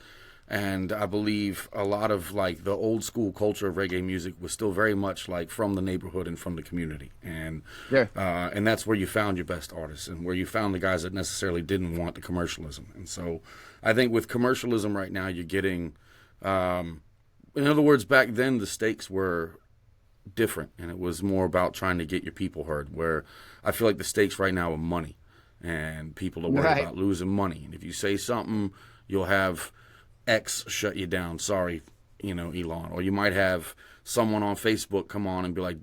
And I believe a lot of like the old school culture of reggae music was still very much like from the neighborhood and from the community, and that's where you found your best artists and where you found the guys that necessarily didn't want the commercialism. And so I think with commercialism right now, you're getting, in other words, back then the stakes were different, and it was more about trying to get your people heard. Where I feel like the stakes right now are money, and people are worried about losing money. And if you say something, you'll have X shut you down. Sorry, Elon. Or you might have someone on Facebook come on and be like,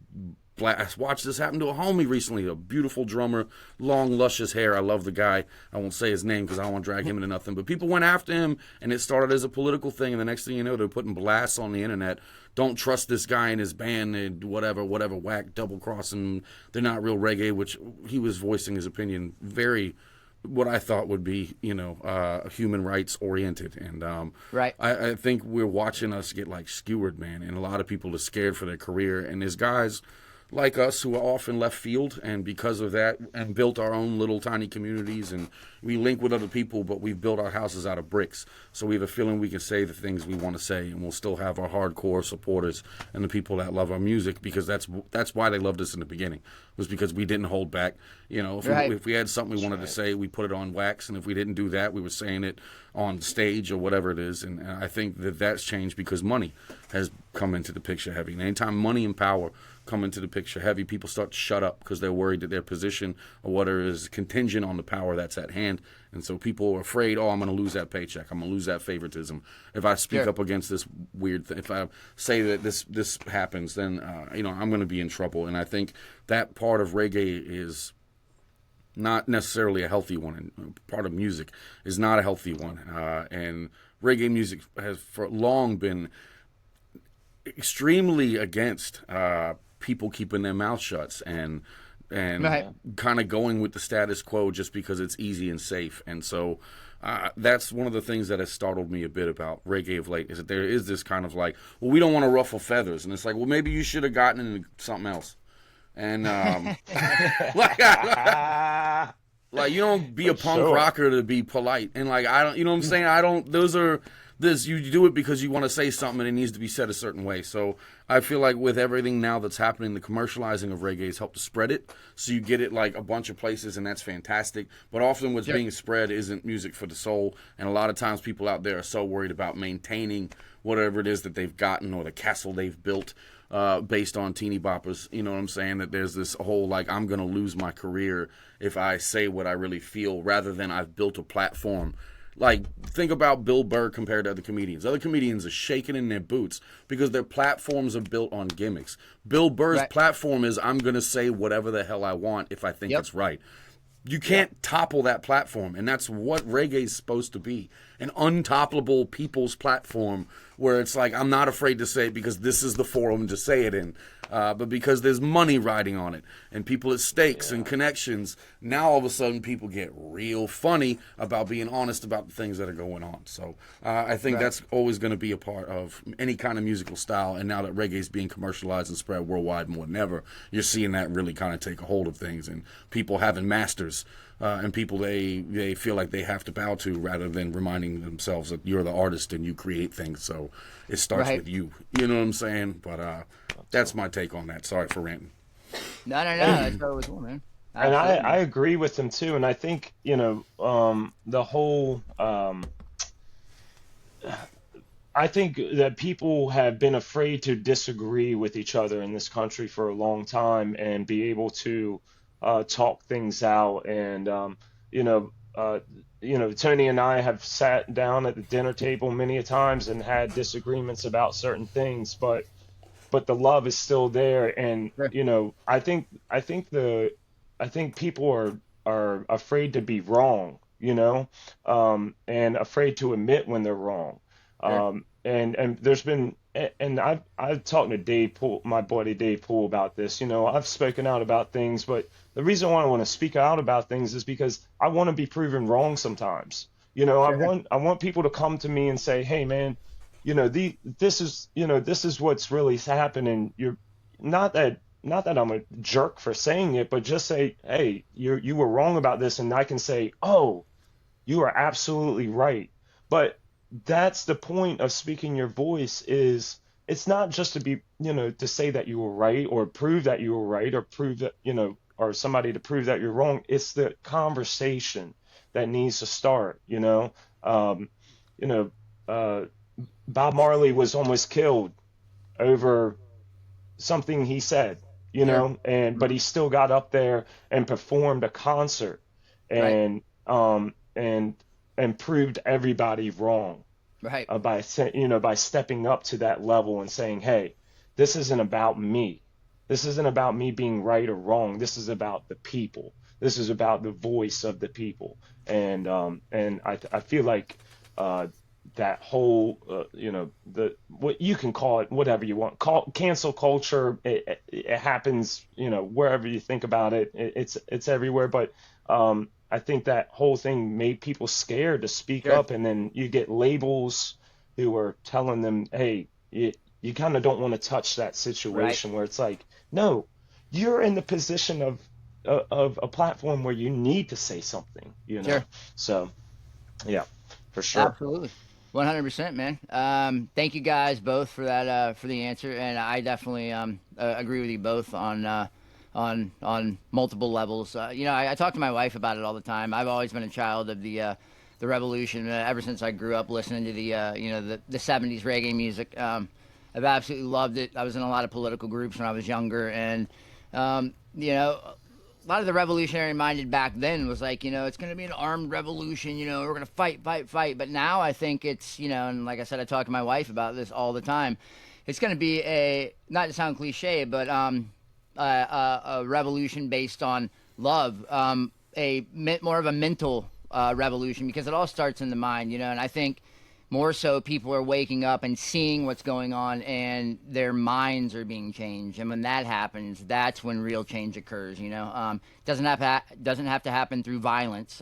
watch this happen to a homie recently, a beautiful drummer, long, luscious hair. I love the guy. I won't say his name because I don't want to drag him into nothing. But people went after him, and it started as a political thing. And the next thing you know, they're putting blasts on the internet. Don't trust this guy and his band and whatever, whack, double crossing. They're not real reggae, which he was voicing his opinion very, what I thought would be, human rights oriented. And I think we're watching us get like skewered, man. And a lot of people are scared for their career. And there's guys like us who are often left field, and because of that, and built our own little tiny communities, and we link with other people, but we've built our houses out of bricks. So we have a feeling we can say the things we want to say, and we'll still have our hardcore supporters and the people that love our music, because that's why they loved us in the beginning, was because we didn't hold back. If we had something we wanted to say, we put it on wax, and if we didn't do that, we were saying it on stage or whatever it is. And I think that that's changed because money has come into the picture heavy. And anytime money and power come into the picture heavy, people start to shut up because they're worried that their position or whatever is contingent on the power that's at hand. And so people are afraid, I'm going to lose that paycheck. I'm going to lose that favoritism. If I speak up against this weird thing, if I say that this happens, then, I'm going to be in trouble. And I think that part of reggae is not necessarily a healthy one, and part of music is not a healthy one. And reggae music has for long been extremely against people keeping their mouth shut and kind of going with the status quo just because it's easy and safe. And so that's one of the things that has startled me a bit about reggae of late, is that there is this kind of like, well, we don't want to ruffle feathers. And it's like, well, maybe you should have gotten into something else. And like you don't be a punk rocker to be polite. And like, I don't, you know what I'm saying? You do it because you want to say something and it needs to be said a certain way. So I feel like with everything now that's happening, the commercializing of reggae has helped to spread it. So you get it like a bunch of places, and that's fantastic. But often what's being spread isn't music for the soul. And a lot of times people out there are so worried about maintaining whatever it is that they've gotten or the castle they've built based on teeny boppers. You know what I'm saying? That there's this whole like, I'm going to lose my career if I say what I really feel, rather than I've built a platform. Like, think about Bill Burr compared to other comedians. Other comedians are shaking in their boots because their platforms are built on gimmicks. Bill Burr's platform is, I'm going to say whatever the hell I want if I think it's right. You can't topple that platform, and that's what reggae is supposed to be. An untoppable people's platform where it's like, I'm not afraid to say it because this is the forum to say it in. But because there's money riding on it and people at stakes and connections, now all of a sudden people get real funny about being honest about the things that are going on. So I think that's always going to be a part of any kind of musical style. And now that reggae is being commercialized and spread worldwide more than ever, you're seeing that really kind of take a hold of things, and people having masters and people they feel like they have to bow to, rather than reminding themselves that you're the artist and you create things. So it starts with you. You know what I'm saying? But that's my take on that. Sorry for ranting. No. That's what it was cool, man. And I agree with them too. And I think, the whole, I think that people have been afraid to disagree with each other in this country for a long time and be able to talk things out. And, Tony and I have sat down at the dinner table many a times and had disagreements about certain things, but the love is still there. And, I think people are afraid to be wrong, and afraid to admit when they're wrong. And there's been, and I've talked to Dave Poole, my buddy Dave Poole, about this. I've spoken out about things, but the reason why I want to speak out about things is because I want to be proven wrong sometimes. I want people to come to me and say, hey man, this is what's really happening. You're not that I'm a jerk for saying it, but just say, hey, you were wrong about this. And I can say, oh, you are absolutely right. But that's the point of speaking your voice. Is it's not just to be, to say that you were right, or prove that you were right, or prove that, or somebody to prove that you're wrong. It's the conversation that needs to start. um, you know uh, Bob Marley was almost killed over something he said, Sure. and but he still got up there and performed a concert, Right. and um and and proved everybody wrong, Right. by stepping up to that level and saying, hey, this isn't about me. This isn't about me being right or wrong. This is about the people. This is about the voice of the people. And I feel like uh, that whole, the what you can call it, whatever you want, call cancel culture. It happens, wherever you think about it. It's everywhere. But I think that whole thing made people scared to speak Sure. up, and then you get labels who are telling them, hey, you kind of don't want to touch that Right. situation, where it's like, no, you're in the position of a platform where you need to say something, Sure. So yeah, for sure. Absolutely. 100%, man. Thank you guys both for that, for the answer, and I definitely agree with you both on multiple levels. I talk to my wife about it all the time. I've always been a child of the revolution, ever since I grew up listening to the 70s reggae music. I've absolutely loved it. I was in a lot of political groups when I was younger, and a lot of the revolutionary minded back then was like, it's going to be an armed revolution, we're going to fight, fight, fight. But now I think it's, and like I said, I talk to my wife about this all the time. It's going to be not to sound cliche, but a revolution based on love, more of a mental revolution, because it all starts in the mind, and I think more so people are waking up and seeing what's going on, and their minds are being changed, and when that happens, that's when real change occurs. Doesn't have to happen through violence.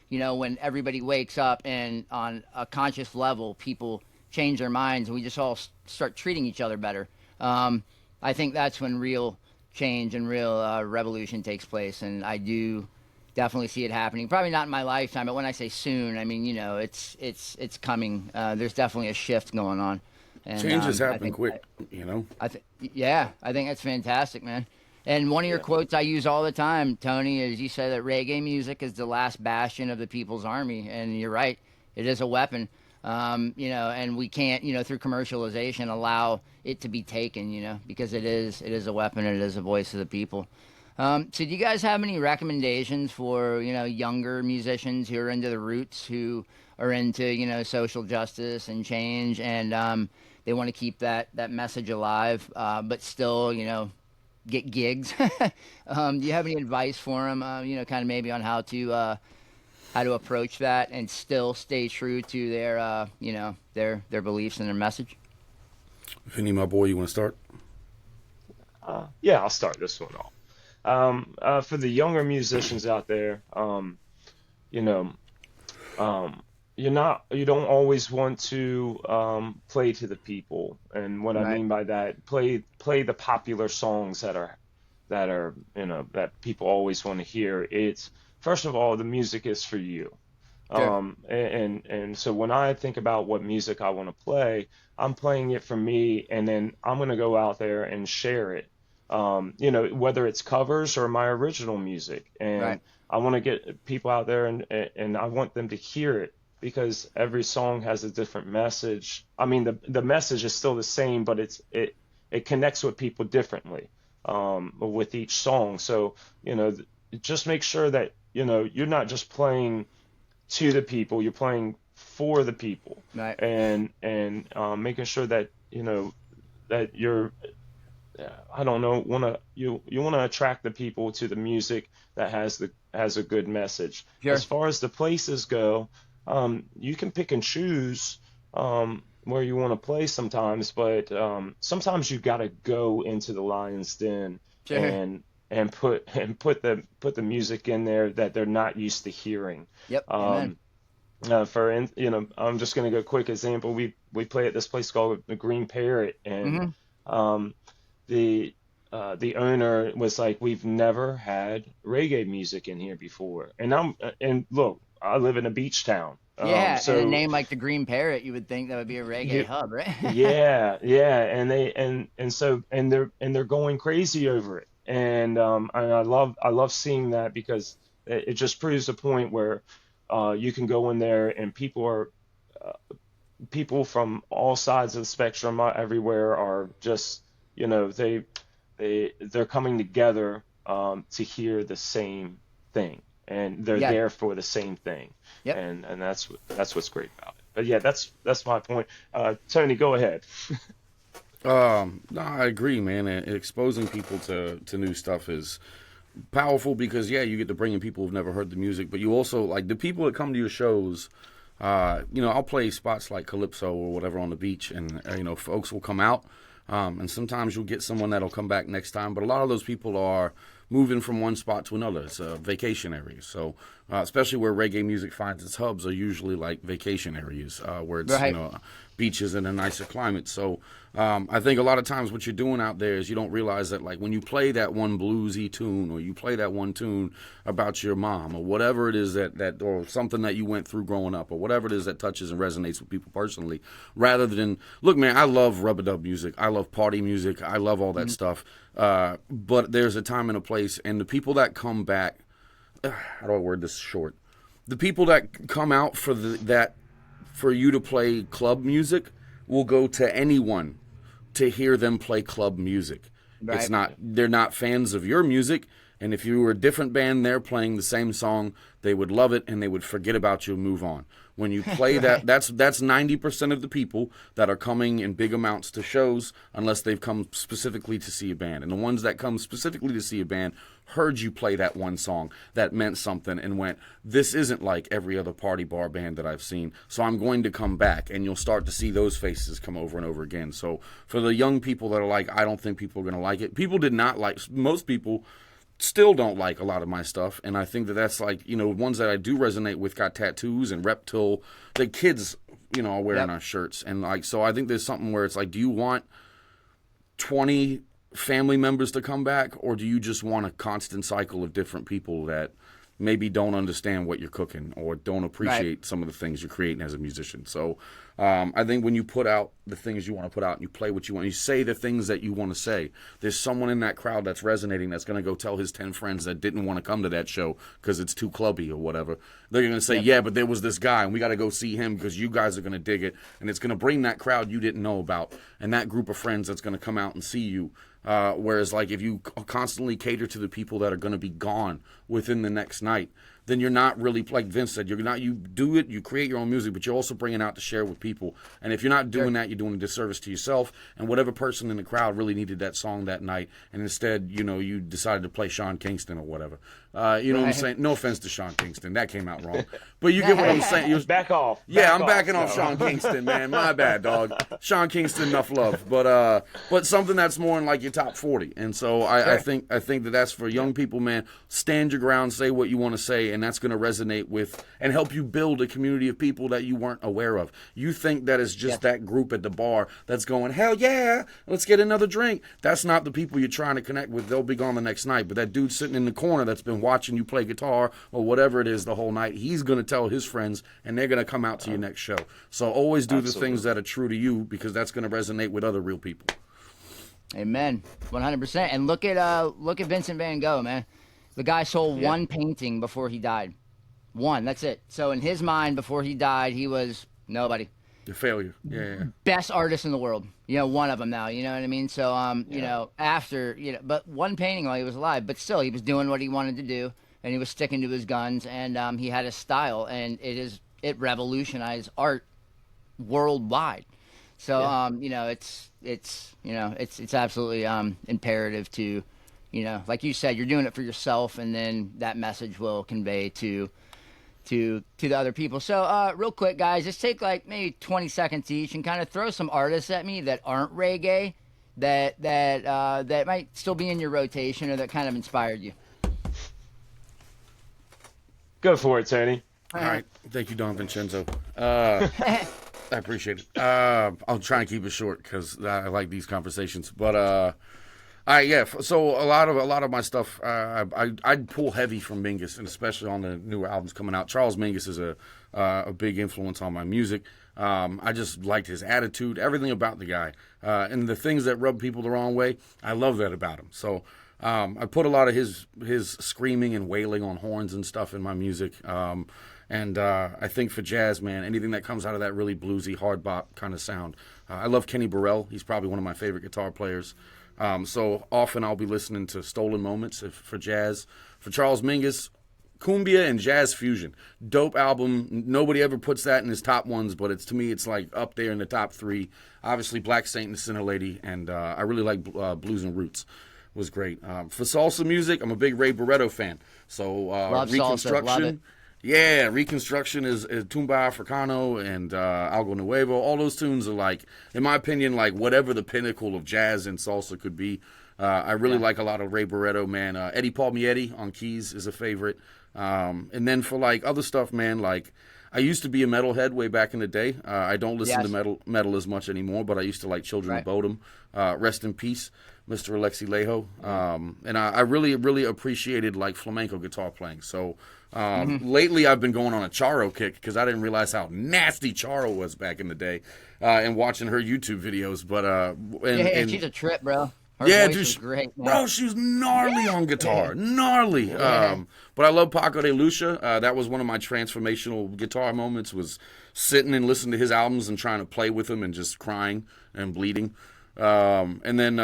When everybody wakes up and on a conscious level, people change their minds, and we just all start treating each other better. I think that's when real change and real revolution takes place, and I do definitely see it happening. Probably not in my lifetime, but when I say soon, I mean, it's coming. There's definitely a shift going on, and Changes I happen think quick, you know. I think yeah, I think that's fantastic, man. And one of your Yeah. quotes I use all the time, Tony, is you say that reggae music is the last bastion of the people's army, and you're right. It is a weapon, and we can't, through commercialization, allow it to be taken, because it is a weapon. It is a voice of the people. So do you guys have any recommendations for, younger musicians who are into the roots, who are into, social justice and change, and they want to keep that message alive, but still, get gigs? Do you have any advice for them, kind of maybe on how to approach that and still stay true to their beliefs and their message? Vinny, my boy, you want to start? Yeah, I'll start this one off. For the younger musicians out there, you know, um, you don't always want to play to the people. And what I Right. mean by that, play the popular songs that are, that people always want to hear. It's first of all, the music is for you. Sure. And so when I think about what music I want to play, I'm playing it for me, and then I'm going to go out there and share it. Whether it's covers or my original music, Right. and I want to get people out there, and I want them to hear it, because every song has a different message. I mean, the message is still the same, but it connects with people differently, with each song. So, just make sure that, you're not just playing to the people, you're playing for the people, Right. and making sure that, that you're, I don't know, you want to attract the people to the music that has a good message. As Sure. far as the places go, you can pick and choose where you want to play sometimes, but sometimes you got to go into the lion's den, Sure. and put the music in there that they're not used to hearing. Yep. Amen. Um, I'm just gonna go quick example. We play at this place called the Green Parrot, and Hmm. um, the owner was like, "We've never had reggae music in here before." And look, I live in a beach town. Yeah, and a So name like the Green Parrot, you would think that would be a reggae yeah, hub, right? yeah, and they're going crazy over it, and I love seeing that because it just proves a point where you can go in there and people from all sides of the spectrum everywhere are just they're coming together to hear the same thing, and they're Yeah. there for the same thing, Yep. and that's what's great about it. But yeah, that's my point. Tony, go ahead. No, I agree, man. Exposing people to new stuff is powerful because yeah, you get to bring in people who've never heard the music, but you also like the people that come to your shows. I'll play spots like Calypso or whatever on the beach, and folks will come out, and sometimes you'll get someone that'll come back next time. But a lot of those people are moving from one spot to another. It's a vacation areas, so especially where reggae music finds its hubs are usually like vacation areas where it's Right. beaches and a nicer climate. So I think a lot of times what you're doing out there is you don't realize that like when you play that one bluesy tune or you play that one tune about your mom or whatever it is that or something that you went through growing up or whatever it is that touches and resonates with people personally, rather than look, man, I love rub-a-dub music, I love party music, I love all that stuff, but there's a time and a place, and the people that come back, how do I word this short? The people that come out for you to play club music will go to anyone to hear them play club music. Right. They're not fans of your music, and if you were a different band there playing the same song, they would love it and they would forget about you and move on. When you play that, that's 90% of the people that are coming in big amounts to shows, unless they've come specifically to see a band. And the ones that come specifically to see a band heard you play that one song that meant something and went, this isn't like every other party bar band that I've seen, so I'm going to come back. And you'll start to see those faces come over and over again. So for the young people that are like, I don't think people are going to like it, people did not like, most people still don't like a lot of my stuff, and I think that's like, ones that I do resonate with got tattoos and rep till the kids, are wearing our shirts, and like, so I think there's something where it's like, do you want 20 family members to come back, or do you just want a constant cycle of different people that maybe don't understand what you're cooking or don't appreciate some of the things you're creating as a musician? So I think when you put out the things you want to put out and you play what you want, you say the things that you want to say, there's someone in that crowd that's resonating that's going to go tell his 10 friends that didn't want to come to that show because it's too clubby or whatever. They're going to say, yeah, but there was this guy and we got to go see him because you guys are going to dig it. And it's going to bring that crowd you didn't know about and that group of friends that's going to come out and see you. Whereas like if you constantly cater to the people that are going to be gone within the next night, then you're not really, like Vince said, you do it, you create your own music, but you're also bringing out to share with people. And if you're not doing that, you're doing a disservice to yourself and whatever person in the crowd really needed that song that night. And instead, you decided to play Sean Kingston or whatever. You know what I'm saying? No offense to Sean Kingston. That came out wrong. But you get what I'm saying. You're, Back off. yeah, Back I'm off. backing off Sean Kingston, man. My bad, dog. Sean Kingston, enough love. But something that's more in like your top 40. And so I think that's for young people, man. Stand your ground, say what you want to say, and that's going to resonate with and help you build a community of people that you weren't aware of. You think that it's just that group at the bar that's going, hell yeah, let's get another drink. That's not the people you're trying to connect with. They'll be gone the next night. But that dude sitting in the corner that's been watching you play guitar or whatever it is the whole night, he's going to tell his friends and they're going to come out to your next show. So always do the things that are true to you because that's going to resonate with other real people. Amen. 100%. And look at Vincent Van Gogh, man. The guy sold one painting before he died. One, that's it. So in his mind, before he died, he was nobody. The failure. Yeah. Best artist in the world. One of them now. You know what I mean? So, after, but one painting while he was alive, but still, he was doing what he wanted to do, and he was sticking to his guns, and he had a style, and it revolutionized art worldwide. So, it's absolutely imperative to, like you said, you're doing it for yourself, and then that message will convey to the other people. So real quick, guys, just take like maybe 20 seconds each and kind of throw some artists at me that aren't reggae that might still be in your rotation or that kind of inspired you. Go for it, Tony. All right. Thank you, Don Vincenzo. I appreciate it. I'll try and keep it short because I like these conversations. But So a lot of my stuff, I'd pull heavy from Mingus, and especially on the newer albums coming out. Charles Mingus is a big influence on my music. I just liked his attitude, everything about the guy, and the things that rub people the wrong way. I love that about him. So I put a lot of his screaming and wailing on horns and stuff in my music. And I think for jazz, man, anything that comes out of that really bluesy, hard bop kind of sound. I love Kenny Burrell. He's probably one of my favorite guitar players. So often I'll be listening to Stolen Moments for jazz. For Charles Mingus, Cumbia and Jazz Fusion. Dope album. Nobody ever puts that in his top ones, but to me, it's like up there in the top three. Obviously, Black Saint and the Sinner Lady, and I really like Blues and Roots. Was great. For salsa music, I'm a big Ray Barretto fan. So Love Reconstruction. salsa, love it. Yeah, Reconstruction is Tumba Africano and Algo Nuevo. All those tunes are like, in my opinion, like whatever the pinnacle of jazz and salsa could be. I really like a lot of Ray Barretto, man. Eddie Palmieri on keys is a favorite. And then for like other stuff, man, like I used to be a metalhead way back in the day. I don't listen to metal as much anymore, but I used to like Children of Bodom. Rest in peace, Mr. Alexi Lejo. And I really, really appreciated like flamenco guitar playing. So lately I've been going on a Charo kick because I didn't realize how nasty Charo was back in the day and watching her YouTube videos. But and she's a trip, bro. Her voice was great, man. Bro, she was gnarly on guitar. Gnarly. But I love Paco de Lucia. That was one of my transformational guitar moments, was sitting and listening to his albums and trying to play with him and just crying and bleeding. And then,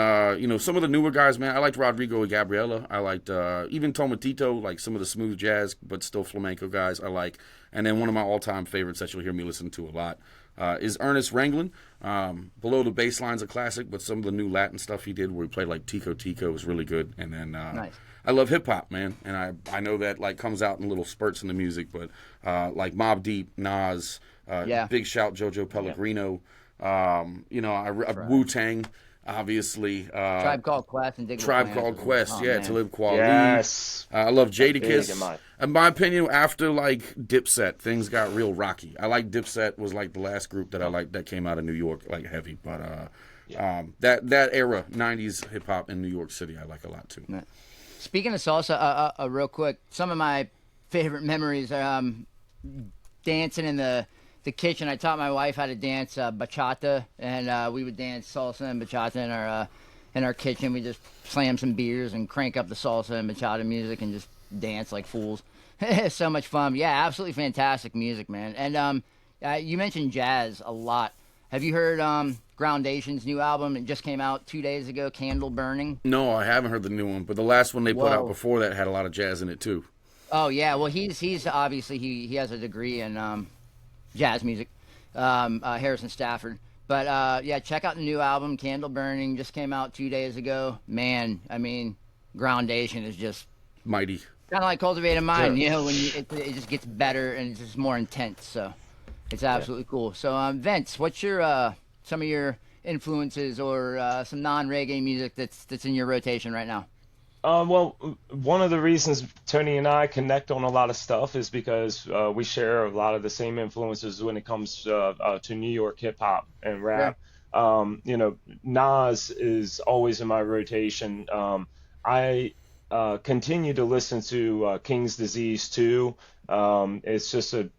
some of the newer guys, man, I liked Rodrigo and Gabriela. I liked even Tomatito, like some of the smooth jazz, but still flamenco guys I like. And then one of my all-time favorites that you'll hear me listen to a lot is Ernest Ranglin. Below the Bassline's a classic, but some of the new Latin stuff he did where he played like Tico Tico was really good. And then nice. I love hip-hop, man. And I know that like comes out in little spurts in the music, but like Mobb Deep, Nas, big shout JoJo Pellegrino. Wu-Tang, obviously. Tribe Called Quest and Dig Tribe Called Quest, Talib Kweli. Yes. I love Jadakiss. In my opinion, after like Dipset, things got real rocky. I like Dipset was like the last group that I liked that came out of New York, like heavy. But that era, 90s hip hop in New York City, I like a lot too. Speaking of salsa, real quick, some of my favorite memories are dancing in the kitchen. I taught my wife how to dance bachata, and we would dance salsa and bachata in our kitchen. We just slam some beers and crank up the salsa and bachata music and just dance like fools. So much fun. Yeah, absolutely fantastic music, man. And you mentioned jazz a lot. Have you heard Groundation's new album? It just came out 2 days ago, Candle Burning. No, I haven't heard the new one, but the last one they put out before that had a lot of jazz in it too. Oh yeah, well he's obviously he has a degree in jazz music, Harrison Stafford. But check out the new album, Candle Burning. Just came out 2 days ago. Man, I mean, Groundation is just mighty. Kind of like Cultivated Mind, when it just gets better and it's just more intense. So it's absolutely cool. So Vince, what's your some of your influences or some non-reggae music that's in your rotation right now? Well, one of the reasons Tony and I connect on a lot of stuff is because we share a lot of the same influences when it comes to New York hip hop and rap. Yeah. Nas is always in my rotation. I continue to listen to King's Disease too. It's just a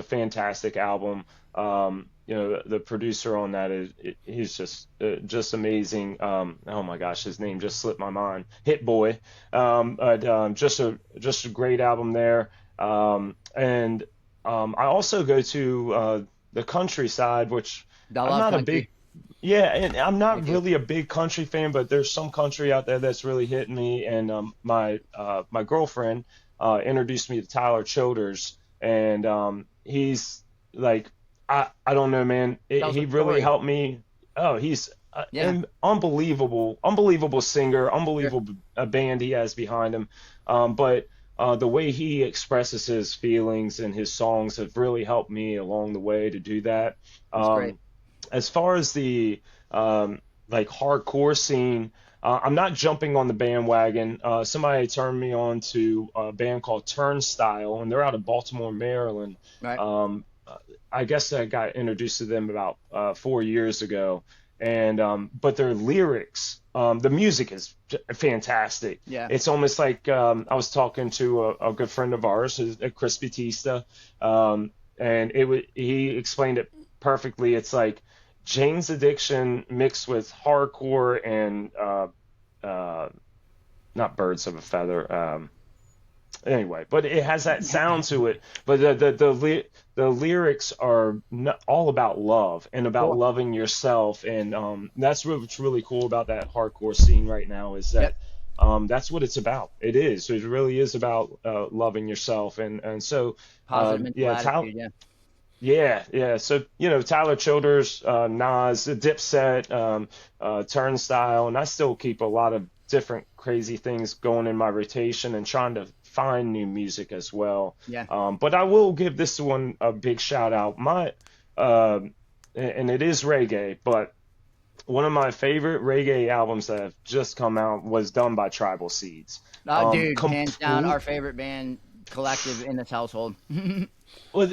fantastic album. The producer on that he's just amazing. Oh my gosh, his name just slipped my mind. Hit Boy. Just a great album there. And I also go to the countryside, which I'm not a big. Yeah, and I'm not really a big country fan, but there's some country out there that's really hitting me. And my girlfriend introduced me to Tyler Childers, and he's like, I don't know, man. He really helped me. Oh, he's an unbelievable singer, unbelievable band he has behind him. But the way he expresses his feelings and his songs have really helped me along the way to do that. Great. As far as the hardcore scene, I'm not jumping on the bandwagon. Somebody turned me on to a band called Turnstile, and they're out of Baltimore, Maryland. Right. I guess I got introduced to them about 4 years ago, and but their lyrics, the music is fantastic. Yeah. It's almost like I was talking to a good friend of ours, Chris Batista, and he explained it perfectly. It's like Jane's Addiction mixed with hardcore and not Birds of a Feather. Anyway, but it has that sound to it. But the lyrics are all about love and about loving yourself, and that's what's really cool about that hardcore scene right now is that that's what it's about. It is. It really is about loving yourself, and so Positive mental attitude, yeah. So Tyler Childers, Nas, Dipset, Turnstile, and I still keep a lot of different crazy things going in my rotation and trying to find new music as well. Yeah. But I will give this one a big shout out. And it is reggae, but one of my favorite reggae albums that have just come out was done by Tribal Seeds. Dude, hands down, our favorite band collective in this household. Well,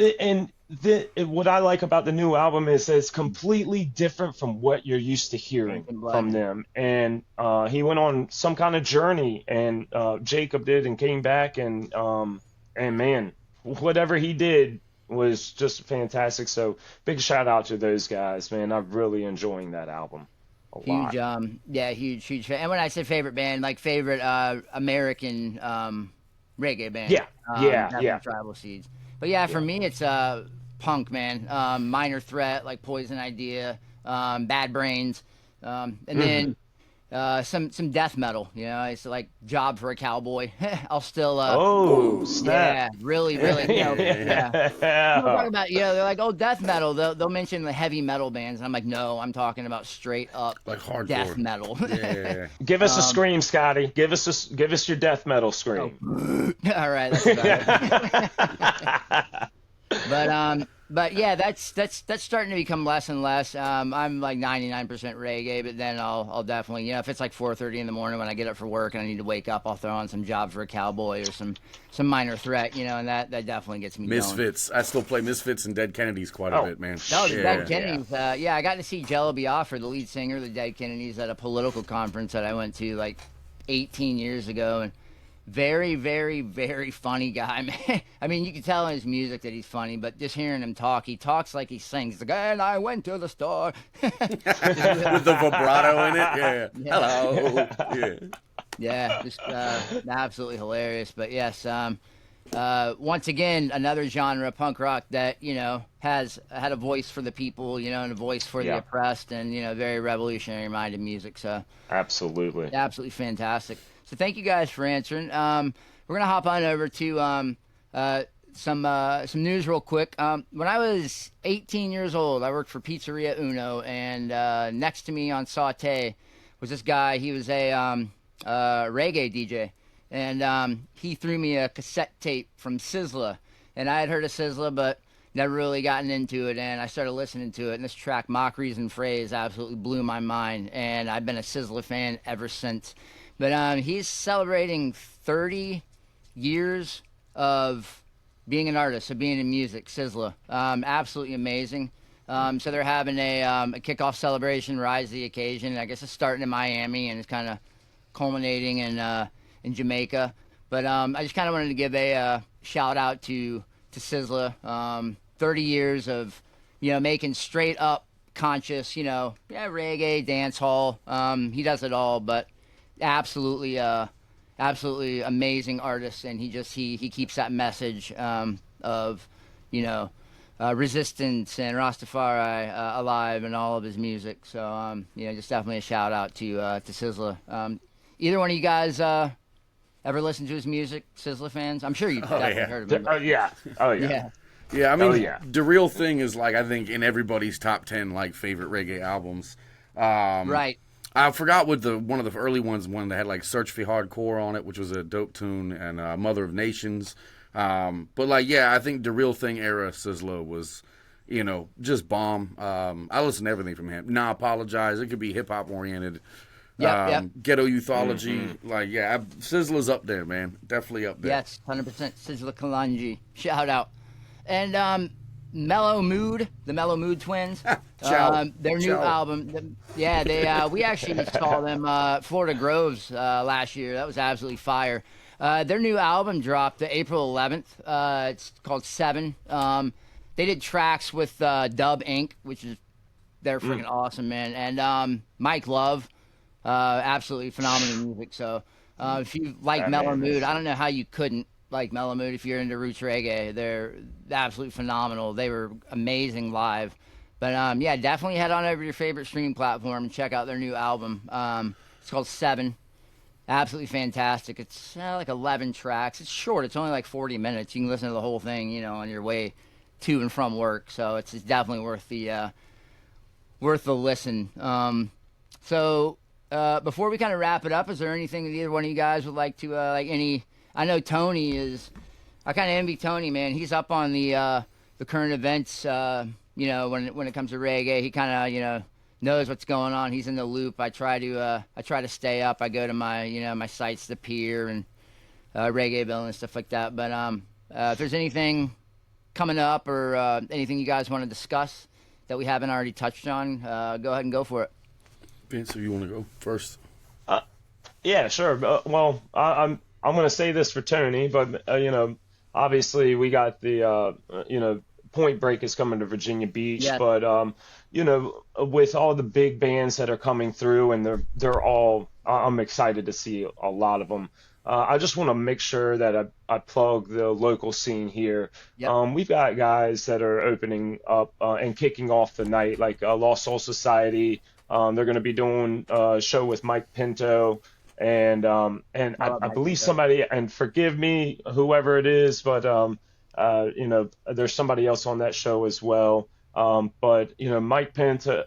what I like about the new album is that it's completely different from what you're used to hearing from them. And he went on some kind of journey, and Jacob did, and came back, and man, whatever he did was just fantastic. So big shout out to those guys, man. I'm really enjoying that album a lot. Huge fan. And when I say favorite band, like favorite American reggae band. Yeah. Tribal Seeds. But yeah, for me, it's punk, man. Minor Threat, like Poison Idea, Bad Brains, and then some death metal. It's like Job for a Cowboy. I'll still. Snap! Yeah, really. Yeah. People talk about they're like, oh, death metal. They'll mention the heavy metal bands, and I'm like, no, I'm talking about straight up like hardcore death metal. Yeah. Give us a scream, Scotty. Give us your death metal scream. All right, that's about it. But yeah, that's starting to become less and less. I'm like 99% reggae, but then I'll definitely, if it's like 4:30 in the morning when I get up for work and I need to wake up, I'll throw on some Job for a Cowboy or some Minor Threat, and that definitely gets me Misfits. going. I still play Misfits and Dead Kennedys quite a bit, man. No, the Dead Kennedys. I got to see Jello Biafra, the lead singer of the Dead Kennedys, at a political conference that I went to like 18 years ago, and very, very, very funny guy, man. I mean, you can tell in his music that he's funny, but just hearing him talk, he talks like he sings. He's like, and I went to the store. With the vibrato in it? Yeah. Hello. Yeah, just absolutely hilarious. But yes, once again, another genre, punk rock, that, has had a voice for the people, and a voice for the oppressed, and, very revolutionary-minded music. So Absolutely fantastic. So thank you guys for answering. We're gonna hop on over to some news real quick. When I was 18 years old, I worked for Pizzeria Uno, and next to me on Sauté was this guy. He was a reggae DJ, and he threw me a cassette tape from Sizzla, and I had heard of Sizzla, but never really gotten into it, and I started listening to it, and this track, Mock Reason Phrase, absolutely blew my mind, and I've been a Sizzla fan ever since. But he's celebrating 30 years of being an artist, of being in music, Sizzla. Absolutely amazing. So they're having a kickoff celebration, Rise to the Occasion. I guess it's starting in Miami, and it's kind of culminating in Jamaica. But I just kind of wanted to give a shout out to Sizzla. 30 years of, making straight up conscious, reggae, dance hall. He does it all, but absolutely amazing artist, and he keeps that message of resistance and Rastafari alive in all of his music. So just definitely a shout out to Sizzla. Either one of you guys ever listen to his music, Sizzla fans? I'm sure you've definitely heard of him. Yeah, I mean, The Real Thing is, like, I think in everybody's top 10 like favorite reggae albums. Right. I forgot what one of the early ones, one that had like Search for Hardcore on it, which was a dope tune, and Mother of Nations. But I think the Real Thing era Sizzla was, just bomb. I listen to everything from him. Nah, Apologize. It could be hip hop oriented. Ghetto Youthology. Mm-hmm. Sizzla's up there, man. Definitely up there. Yes, 100%. Sizzla Kalanji. Shout out. And Mellow Mood, the Mellow Mood Twins. Ciao. Their new Ciao. album. Yeah, they we actually saw them Florida Groves last year. That was absolutely fire. Their new album dropped April 11th. It's called Seven. They did tracks with Dub Inc., which is they're freaking awesome, man. And Mike Love, absolutely phenomenal music. So if you like That Mellow man Mood, is- I don't know how you couldn't like Mellow Mood if you're into roots reggae. They're absolutely phenomenal. They were amazing live. But yeah, definitely head on over to your favorite streaming platform and check out their new album. It's called Seven. Absolutely fantastic. It's like 11 tracks. It's short. It's only like 40 minutes. You can listen to the whole thing, on your way to and from work. So it's definitely worth the listen. So before we kind of wrap it up, is there anything that either one of you guys would like to I know Tony is. I kind of envy Tony, man. He's up on the current events. When it comes to reggae, he kind of knows what's going on. He's in the loop. I try to stay up. I go to my my sites, the Pier and Reggae Bill and stuff like that. But if there's anything coming up or anything you guys want to discuss that we haven't already touched on, go ahead and go for it. Vince, if you want to go first. Yeah, sure. Well, I'm going to say this for Tony, but obviously we got the Point Break is coming to Virginia Beach, Yes. but with all the big bands that are coming through, and they're all, I'm excited to see a lot of them. I just want to make sure that I plug the local scene here. Yep. We've got guys that are opening up and kicking off the night, like Lost Soul Society. They're going to be doing a show with Mike Pinto. And I Mike believe Pinto. somebody, and forgive me, whoever it is, but there's somebody else on that show as well. But Mike Pinto,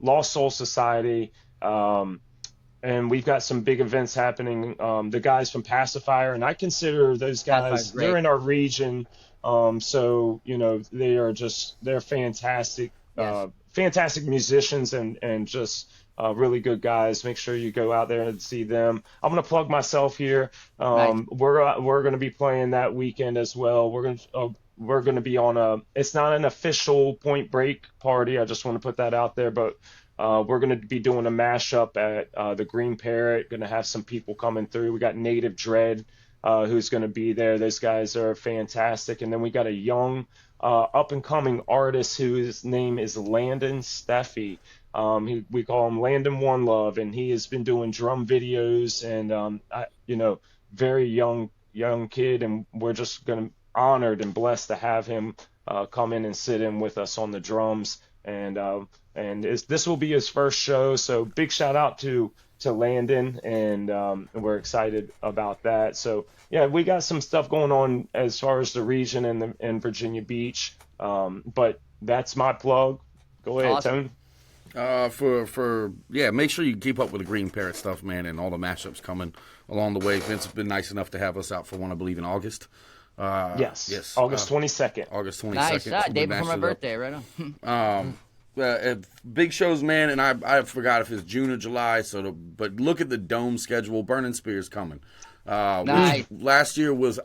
Lost Soul Society, and we've got some big events happening. The guys from Pacifier, and I consider those Pacifier's guys, great. they're in our region. So they're fantastic, Yes. fantastic musicians and just really good guys. Make sure you go out there and see them. I'm gonna plug myself here. Nice. We're gonna be playing that weekend as well. We're gonna be on it's not an official Point Break party. I just want to put that out there, but we're gonna be doing a mashup at the Green Parrot. Gonna have some people coming through. We got Native Dread who's gonna be there. Those guys are fantastic, and then we got a young up and coming artist whose name is Landon Steffi. We call him Landon One Love, and he has been doing drum videos, and very young kid, and we're just honored and blessed to have him come in and sit in with us on the drums, and this will be his first show, so big shout out to Landon, and we're excited about that. So yeah, we got some stuff going on as far as the region and Virginia Beach, but that's my plug. Go ahead, Awesome. Tony. Make sure you keep up with the Green Parrot stuff, man, and all the mashups coming along the way. Vince has been nice enough to have us out for one, I believe, in August. Yes. August 22nd. August 22nd. Nice. So Day we before mashed my it up. birthday, right on. Big shows, man, and I forgot if it's June or July. But look at the Dome schedule. Burning Spear's coming. Nice. Which last year was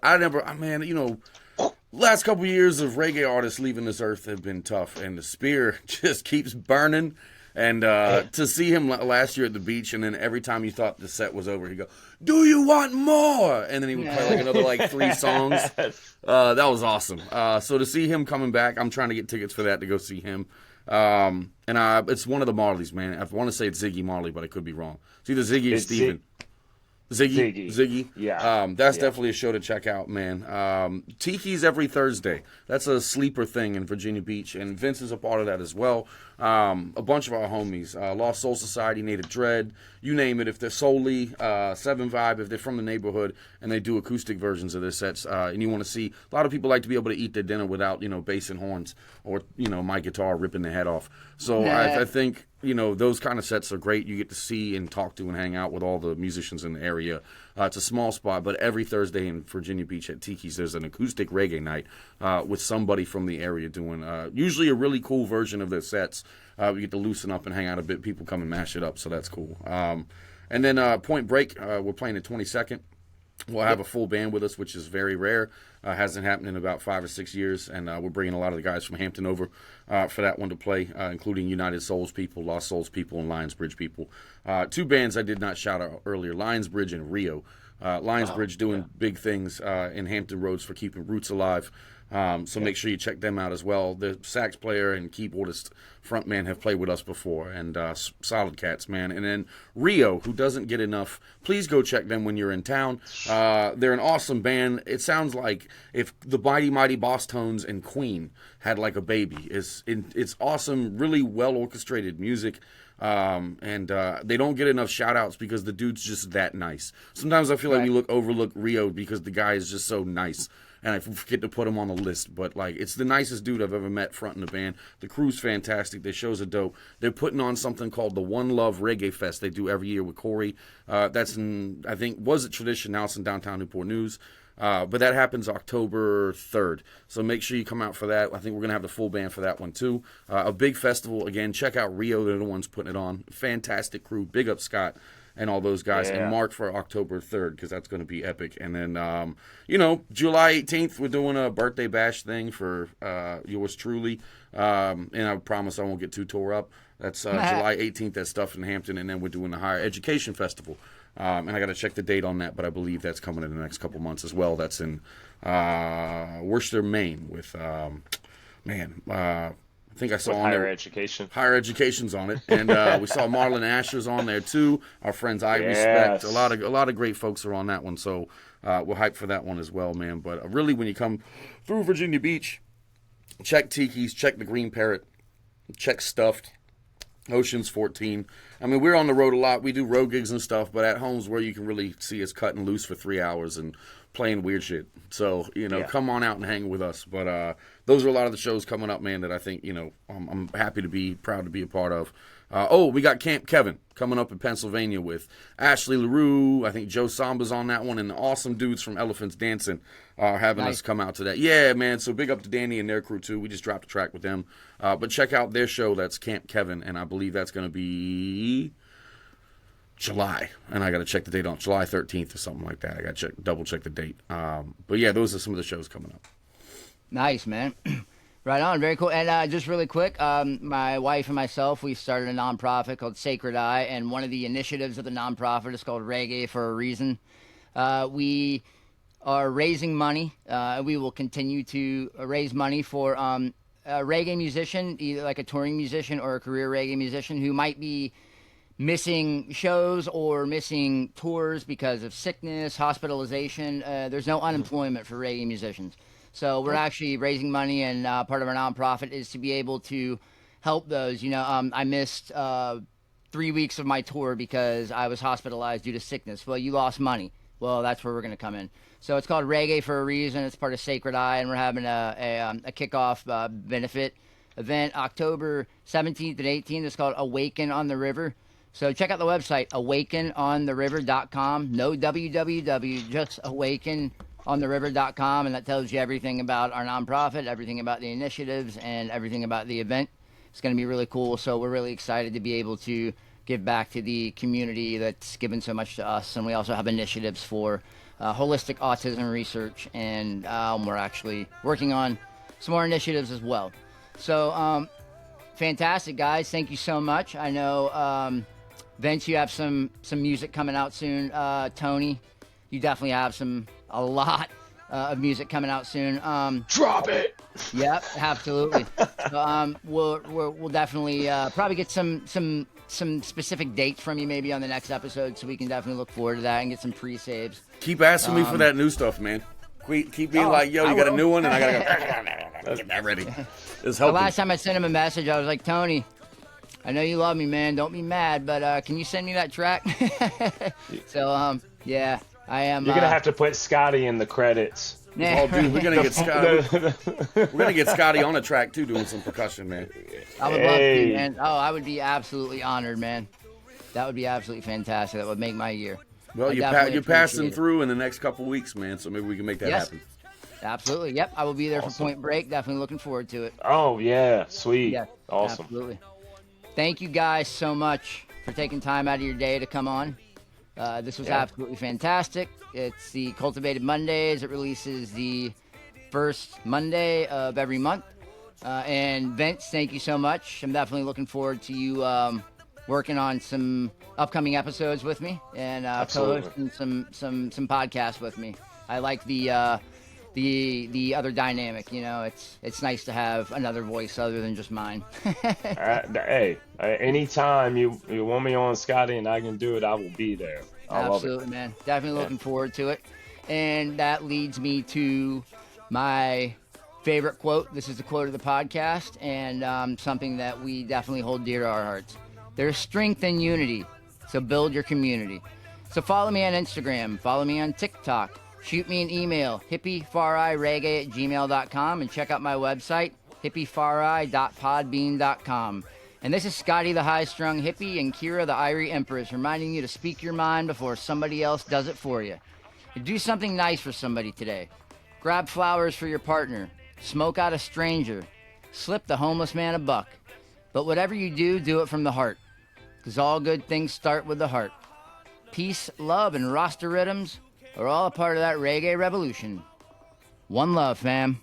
last couple of years of reggae artists leaving this earth have been tough, and the Spear just keeps burning. And to see him last year at the beach, and then every time you thought the set was over, he'd go, "Do you want more?" And then he would play another 3 songs. That was awesome. So to see him coming back, I'm trying to get tickets for that to go see him. It's one of the Marleys, man. I want to say it's Ziggy Marley, but I could be wrong. It's either Ziggy or It's Steven. Ziggy. Yeah. That's definitely a show to check out, man. Tiki's every Thursday. That's a sleeper thing in Virginia Beach, and Vince is a part of that as well. A bunch of our homies, Lost Soul Society, Native Dread, you name it. If they're solely 7 Vibe, if they're from the neighborhood and they do acoustic versions of their sets, and you want to see, a lot of people like to be able to eat their dinner without, bass and horns or, my guitar ripping their head off. So I think, those kind of sets are great. You get to see and talk to and hang out with all the musicians in the area. It's a small spot, but every Thursday in Virginia Beach at Tiki's, there's an acoustic reggae night with somebody from the area doing usually a really cool version of their sets. We get to loosen up and hang out a bit. People come and mash it up, so that's cool. And then Point Break, we're playing the 22nd. We'll have a full band with us, which is very rare. Hasn't happened in about 5 or 6 years, and we're bringing a lot of the guys from Hampton over for that one to play, including United Souls people, Lost Souls people, and Lions Bridge people. 2 bands I did not shout out earlier, Lions Bridge and Rio. Lions Bridge doing big things in Hampton Roads for keeping roots alive. So make sure you check them out as well. The sax player and keyboardist frontman have played with us before, and solid cats, man. And then Rio, who doesn't get enough, please go check them when you're in town. They're an awesome band. It sounds like if the Mighty Mighty Boss Tones and Queen had like a baby. It's awesome, really well orchestrated music. And they don't get enough shout outs because the dude's just that nice. Sometimes I feel like we overlook Rio because the guy is just so nice, and I forget to put him on the list. But like, it's the nicest dude I've ever met fronting the band. The crew's fantastic. Their shows are dope. They're putting on something called the One Love Reggae Fest they do every year with Corey. That's in, I think, was it tradition? Now it's in downtown Newport News. But that happens October 3rd. So make sure you come out for that. I think we're going to have the full band for that one, too. A big festival. Again, check out Rio. They're the ones putting it on. Fantastic crew. Big up Scott and all those guys. And mark for October 3rd because that's going to be epic. And then, July 18th, we're doing a birthday bash thing for yours truly. And I promise I won't get too tore up. That's July 18th at Stuff in Hampton. And then we're doing the Higher Education Festival. And I got to check the date on that, but I believe that's coming in the next couple months as well. That's in Worcester, Maine with, I think I saw with on Higher there. Education. Higher Education's on it. And we saw Marlon Asher's on there too. Our friends I Respect. A lot of great folks are on that one. So we're hyped for that one as well, man. But really, when you come through Virginia Beach, check Tiki's, check the Green Parrot, check Stuffed. Ocean's 14. I mean, we're on the road a lot. We do road gigs and stuff, but at home's where you can really see us cutting loose for 3 hours and playing weird shit. So, come on out and hang with us. But those are a lot of the shows coming up, man, that I think, I'm happy to be, proud to be a part of. We got Camp Kevin coming up in Pennsylvania with Ashley LaRue. I think Joe Samba's on that one, and the awesome dudes from Elephants Dancing are having us come out to that. Yeah, man, so big up to Danny and their crew, too. We just dropped a track with them. But check out their show. That's Camp Kevin, and I believe that's going to be July. And I got to check the date on July 13th or something like that. I got to double check the date. But, yeah, those are some of the shows coming up. Nice, man. Right on. Very cool. And just really quick, my wife and myself, we started a nonprofit called Sacred Eye, and one of the initiatives of the nonprofit is called Reggae for a Reason. We are raising money. We will continue to raise money for a reggae musician, either like a touring musician or a career reggae musician who might be missing shows or missing tours because of sickness, hospitalization. There's no unemployment for reggae musicians. So we're actually raising money, and part of our nonprofit is to be able to help those. I missed 3 weeks of my tour because I was hospitalized due to sickness. Well, you lost money. Well, that's where we're going to come in. So it's called Reggae for a Reason. It's part of Sacred Eye, and we're having a kickoff benefit event October 17th and 18th. It's called Awaken on the River. So check out the website, awakenontheriver.com. No www, just awakenontheriver.com, and that tells you everything about our nonprofit, everything about the initiatives, and everything about the event. It's going to be really cool. So we're really excited to be able to give back to the community that's given so much to us. And we also have initiatives for holistic autism research, and we're actually working on some more initiatives as well. So fantastic, guys. Thank you so much. I know, Vince, you have some music coming out soon. Tony, you definitely have a lot of music coming out soon. Drop it. Yep, absolutely. So, we'll definitely probably get some specific dates from you maybe on the next episode, so we can definitely look forward to that and get some pre-saves. Keep asking me for that new stuff, man. Keep being like, yo, you got a new one, and I gotta get that ready. It's helping. The last time I sent him a message, I was like, Tony, I know you love me, man. Don't be mad, but can you send me that track? So, yeah, I am. You're gonna have to put Scotty in the credits. Oh, dude, we're gonna get Scotty. We're gonna get Scotty on the track too, doing some percussion, man. I would love to, man. Oh, I would be absolutely honored, man. That would be absolutely fantastic. That would make my year. Well, you're passing through in the next couple weeks, man. So maybe we can make that happen. Absolutely. Yep, I will be there for Point Break. Definitely looking forward to it. Oh yeah, sweet. Yeah, awesome. Absolutely. Thank you guys so much for taking time out of your day to come on. This was Yeah. absolutely fantastic. It's the Cultivated Mondays. It releases the first Monday of every month. And Vince, thank you so much. I'm definitely looking forward to you working on some upcoming episodes with me and Absolutely. co-hosting some podcasts with me. I like the other dynamic. You know, it's nice to have another voice other than just mine. Hey, anytime you want me on, Scotty, and I can do it, I will be there. I love it. Absolutely, man. Definitely Yeah. looking forward to it. And that leads me to my favorite quote. This is the quote of the podcast, and something that we definitely hold dear to our hearts. There's strength in unity, so build your community. So follow me on Instagram, follow me on TikTok, shoot me an email, hippie-fari@gmail.com, and check out my website, hippie-fari.podbean.com. And this is Scotty the High-Strung Hippie and Kira the Irie Empress, reminding you to speak your mind before somebody else does it for you. Do something nice for somebody today. Grab flowers for your partner. Smoke out a stranger. Slip the homeless man a buck. But whatever you do, do it from the heart. Because all good things start with the heart. Peace, love, and Rasta rhythms are all a part of that reggae revolution. One love, fam.